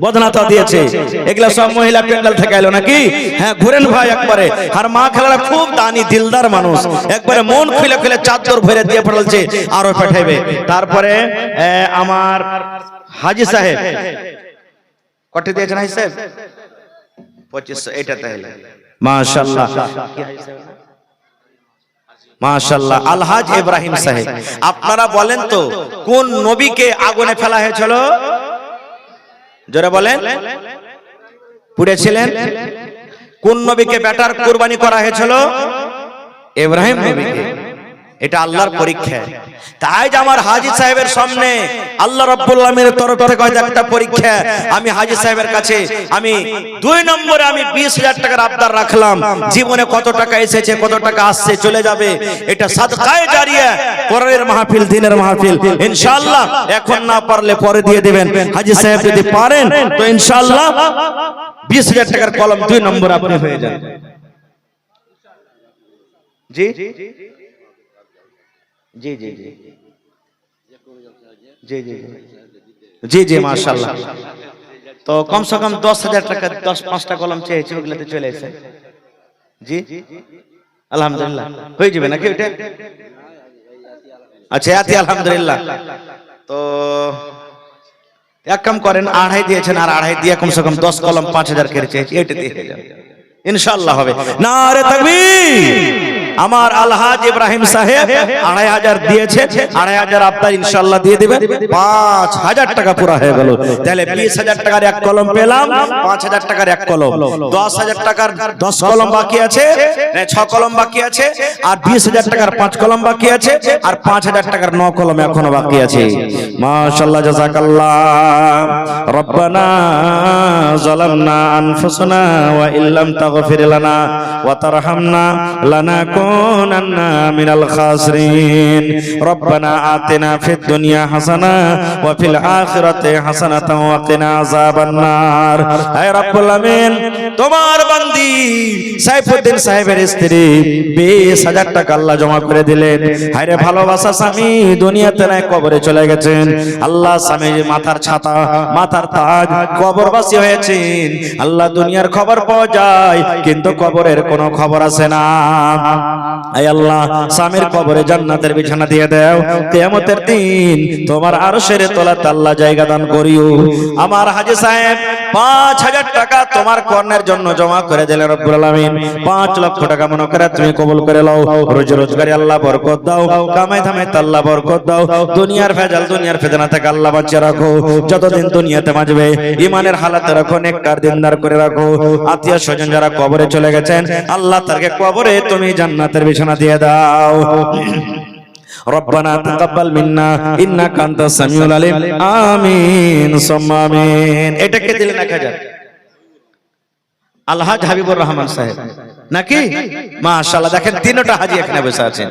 বদনাতা দিয়েছে। এগুলা সব মহিলা প্যান্ডেল থেকে এলো নাকি? হ্যাঁ ঘুরেন ভাই একবারে। আর মা খালারা খুব দানি দিলদার মানুষ, একবারে মন খুলে খুলে চাদর ভরে দিয়ে ফেলছে, আরো পাঠাইবে। তারপরে আমার হাজী সাহেব কত দিয়েছেন? হাজী সাহেব 2500। এটা তাহলে মাশাআল্লাহ মাশাআল্লাহ। আলহাজ ইব্রাহিম সাহেব, আপনারা বলেন তো কোন নবীকে আগুনে ফেলা হয়েছিল? জোরে বলেন। পুড়েছিলেন? কোন নবীকে বেটার কুরবানি করা হয়েছিল? ইব্রাহিম নবীকে। এটা আল্লাহর পরীক্ষা। তাই যে আমার হাজী সাহেবের সামনে আল্লাহ রাব্বুল আলামিনের তরফ থেকে একটা পরীক্ষা। আমি হাজী সাহেবের কাছে আমি 2 নম্বরে আমি 20,000 টাকার আবদার রাখলাম। জীবনে কত টাকা এসেছে, কত টাকা আসছে, চলে যাবে, এটা সাদকায়ে জারিয়া, কোরআনের মাহফিল, দ্বীনের মাহফিল। ইনশাআল্লাহ এখন না পারলে পরে দিয়ে দিবেন। হাজী সাহেব যদি পারেন তো ইনশাআল্লাহ 20,000 টাকার কলম 2 নম্বর আপনি হয়ে যান। জি জি জি জি জি জি জি জি মাশাআল্লাহ। তো কমসে কম 10,000 টাকা 10-5টা কলম চেয়েছি, ওগুলোতে চলে এসে জি আলহামদুলিল্লাহ হয়ে যাবে নাকি ওটা? আচ্ছা আতি আলহামদুলিল্লাহ। তো এক কাম করেন, 2.5 দিয়েছেন, আর 2.5 দিয়ে কমসে কম 10 কলম 5,000 করে চেয়েছি, এটা দিয়ে হয়ে যাবে ইনশাআল্লাহ হবে। নারে তাকবীর। আমার আলহাজ ইব্রাহিম সাহেব 2,500 দিয়েছে, 2,500 আপনার ইনশাআল্লাহ দিয়ে দিবেন। 5,000 টাকা পুরা হয়ে গেল। তাহলে 20,000 টাকার 1 কলম পেলাম, 5,000 টাকার 1 কলম, 10,000 টাকার 10 কলম বাকি আছে, 6 কলম বাকি আছে, আর 20,000 টাকার 5 কলম বাকি আছে, আর 5,000 টাকার 9 কলম এখনো বাকি আছে। মাশাআল্লাহ জাযাকাল্লাহ। রব্বানা যালামনা আনফুসানা ওয়া ইল্লাম তাগফির লানা ওয়া তারহামনা লানাকুনান্না মিনাল খাসিরিন। রব্বানা আতিনা ফিদ দুনিয়া হাসানা ওয়া ফিল আখিরাতি হাসানাতাও ওয়া কিনা আযাবান নার। হে রব্বুল আমিন, তোমার বান্দি সাইফুদ্দিন সাহেবের স্ত্রী 20,000 টাকা আল্লাহ জমা করে দিলেন। হায়রে ভালোবাসা স্বামী দুনিয়াতে নাই, কবরে চলে গেছেন। আল্লাহ স্বামীর মাথার ছাতা, মাথার তাজ, কবরবাসী হয়েছেন। আল্লাহ দুনিয়ার খবর পাওয়া যায় কিন্তু কবরের কোনো খবর আসে না। আয় আল্লাহ স্বামীর কবরে জান্নাতের বিছানা দিয়ে দাও। কিয়ামতের দিন তোমার আরশের তলাতে আল্লাহ জায়গা দান করিও। আমার হাজী সাহেব 5,000 টাকা তোমার কর্ণের জন্য জমা করে দিলেন রব্বুল আলামিন। 5 লক্ষ টাকা মনে করে তুমি কবুল করে নাও। রোজি রোজগারে আল্লাহ বরকত দাও, কামাই ধামে আল্লাহ বরকত দাও। দুনিয়ার ভেজাল, দুনিয়ার ফিতনা থেকে আল্লাহ বাঁচিয়ে রাখো। যতদিন দুনিয়াতে বাঁচবে ইমানের হালাতে রাখো, নেককার দিনদার করে রাখো। আত্মীয় স্বজন যারা কবরে চলে গেছেন আল্লাহ তাকে কবরে তুমি জান্নাতের বিছানা দিয়ে দাও। রব্বানা তাকাব্বাল মিন্না ইন্নাকা আনতাস সামিউল আলিম। আমিন সুম্মা আমিন। এটাকে দিলেন 1000 আলহাজ হাবিবুর রহমান সাহেব নাকি? মাশাআল্লাহ। দেখেন 3টা হাজী এখানে বসে আছেন।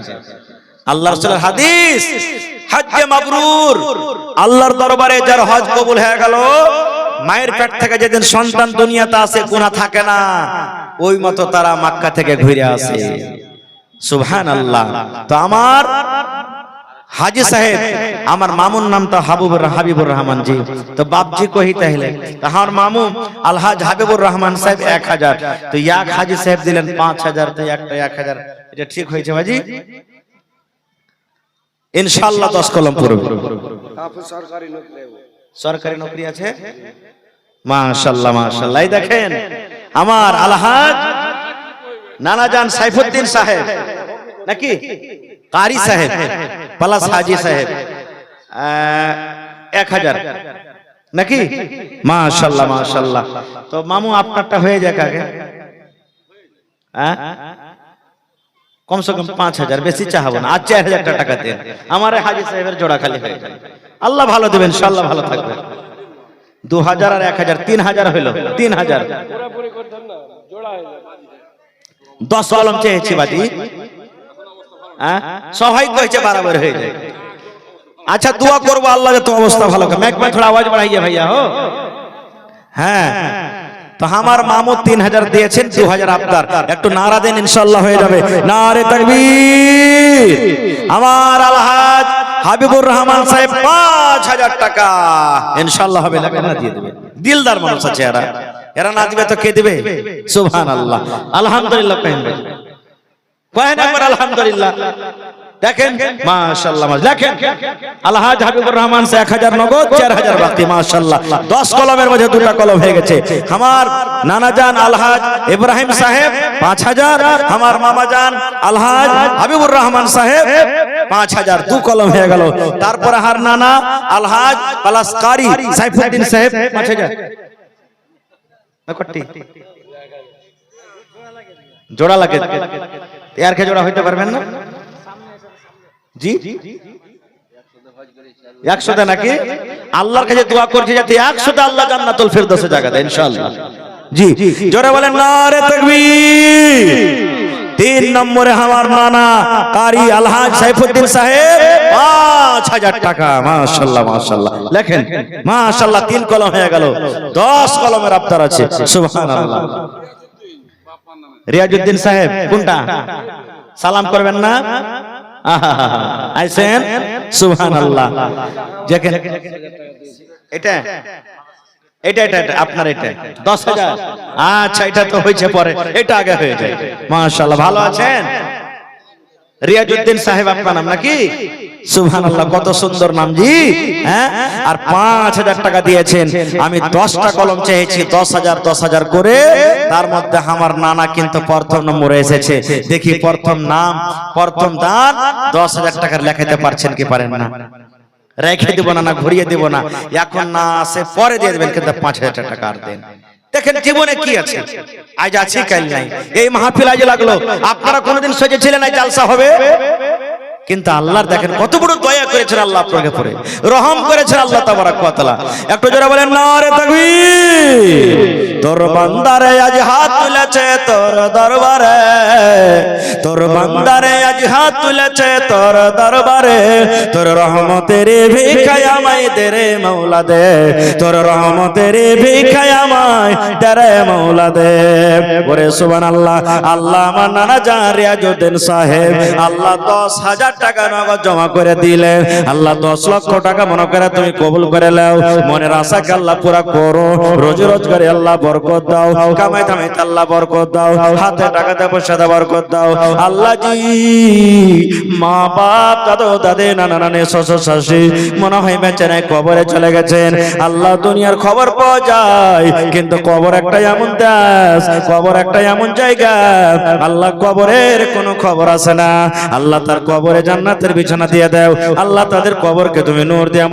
আল্লাহর রাসূলের হাদিস, হজ্জে মাবরুর, আল্লাহর দরবারে যার হজ কবুল হয়ে গেল, মায়ের পেট থেকে যেদিন সন্তান দুনিয়াতে আসে গুনাহ থাকে না, ওই মতো তারা মক্কা থেকে ঘুরে আসে। সুবহানাল্লাহ। তো আমার हाजी साहेब আমার মামুর নাম তো হাবিবুর রহমান জি তো বাপজি কহি তাহলে তো আমার মামু আলহাজ হাবিবুর রহমান সাহেব 1000 তো এক হাজি সাহেব দিলেন 5000 তো একটা 1000 এটা ঠিক হয়েছে বাজি ইনশাআল্লাহ 10 কলম পড়বে সরকারি নকরি আছে মাশাআল্লাহ মাশাআল্লাহ এই দেখেন আমার আলহাজ নানাজান সাইফুদ্দিন সাহেব নাকি কারি সাহেব প্লাস হাজি সাহেব 1000 নাকি মাশাআল্লাহ মাশাআল্লাহ তো মামু আপনারটা হয়ে যাক আগে হ্যাঁ কমসে কম 5000 বেশি চাহাবো না আজ 4000 টাকা দেন আমার হাজি সাহেবের জোড়া খালি হয়ে যাবে আল্লাহ ভালো দেবেন ইনশাআল্লাহ ভালো থাকবে 2000 আর 1000 3000 হলো 3000 পুরোপুরি করতেন না জোড়া হয়ে যাবে 10 কলম চেয়েছি বাজি হ্যাঁ সবাই কইছে बराबर হয়ে যায় अच्छा दुआ করব আল্লাহ যাতে অবস্থা ভালো করে মাইক में थोड़ा आवाज बढ़ाइए भैया हो হ্যাঁ তো আমার মামু 3000 দিয়েছেন 2000 আপনার একটু নারা দেন ইনশাআল্লাহ হয়ে যাবে নারে তাকবীর আমার আলহাজ হাবিবুর রহমান সাহেব 5000 টাকা ইনশাআল্লাহ হবে লাগবে না দিয়ে দেবে দিলদার মানুষ আছে এরা না দিবে তো কে দিবে সুবহানাল্লাহ আলহামদুলিল্লাহ কহেন একবার আলহামদুলিল্লাহ দেখেন মাশাআল্লাহ দেখেন আলহাজ হাবিবুর রহমান সে 1000 নগদ 4000 বাকি মাশাআল্লাহ 10 কলমের মধ্যে দুটো কলম হয়ে গেছে আমার নানা জান আলহাজ ইব্রাহিম সাহেব 5000 আমার মামা জান আলহাজ হাবিবুর রহমান সাহেব 5000 দু কলম হয়ে গেল তারপর হার নানা আলহাজ প্লাস কারি সাইফুদ্দিন সাহেব 5000 কট্টি জোড়া লাগে यार के जोड़ा হইতে পারবেন না জি 100 তে নাকি আল্লাহর কাছে দোয়া করছি যাতে 100 তে আল্লাহ জান্নাতুল ফিরদৌসে জায়গা দেয় ইনশাআল্লাহ জি জোরে বলেন নারে তাকবীর 3 নম্বরে আমার নানা কারি আলহাজ সাইফুদ্দিন সাহেব 5000 টাকা মাশাআল্লাহ মাশাআল্লাহ লেখেন মাশাআল্লাহ 3 কলম হয়ে গেল 10 কলমের আবদার আছে সুবহানাল্লাহ রিয়াজউদ্দিন সাহেব কোনটা সালাম করবেন না আইছেন সুবহানাল্লাহ দেখেন এটা এটা এটা আপনার এটা 10000 আচ্ছা এটা তো হয়েছে পরে এটা আগে হয়ে যায় মাশাআল্লাহ ভালো আছেন রিয়াজউদ্দিন সাহেব আপনার নাম নাকি সুবহানাল্লাহ কত সুন্দর নাম জি হ্যাঁ আর 5000 টাকা দিয়েছেন আমি 10টা কলম চেয়েছি 10000 করে তার মধ্যে আমার নানা কিন্তু প্রথম নম্বরে এসেছে দেখি প্রথম নাম প্রথম দান 10000 টাকার লেখাইতে পারছেন কি পারেন না রেখে দেব না ঘুরিয়ে দেব না এখন না আসে পরে দিয়ে দেবেন কিন্তু 5000 টাকা আর দেন দেখেন জীবনে কি আছে আজ আছে কাল নাই এই মাহফিল আজ লাগলো আপনারা কোনোদিন সোজেছিলেন এই জলসা হবে কিন্তু আল্লাহর দেখেন কত বড় দয়া করেছেন আল্লাহ আপনাকে পরে রহম করেছেন আল্লাহ তাবারাক ওয়া তাআলা একটু জোরে বলেন নারে তাকবীর তোর বান্দারে আজ হাত তুলেছে তোর দরবারে তোর বান্দারে আজ হাত তুলেছে তোর দরবারে তোর রহমতের ভিখায় আমায় দে রে মাওলা দে তোর রহমতের ভিখায় আমায় দে রে মাওলা দে ওরে সুবহানাল্লাহ আল্লাহ আমার নানা জান রিয়াজউদ্দিন সাহেব আল্লাহ 10000 টাকা নগদ জমা করে দিলেন আল্লাহ 10 লক্ষ টাকা মনে করে তুমি কবুল করে নাও মনের আশাকে আল্লাহ পুরা করো রোজি রোজগারে আল্লাহ বরকত দাও কামাই দামাইতে আল্লাহ বরকত দাও হাতে টাকাতে পয়সাতে বরকত দাও আল্লাহ জি মা বাপ দাদু দাদি নানা নানি শ্বশুর শাশুড়ি মনে হয় বেঁচে নাই কবরে চলে গেছেন আল্লাহ দুনিয়ার খবর পাওয়া যায় কিন্তু কবর একটা এমন দেশ কবর একটা এমন জায়গা আল্লাহ কবরের কোনো খবর আসে না আল্লাহ তার কবরে জান্নাতের বিছানা দিয়ে দাও আল্লাহ তাদের কবরকে তুমি নূর দিয়ে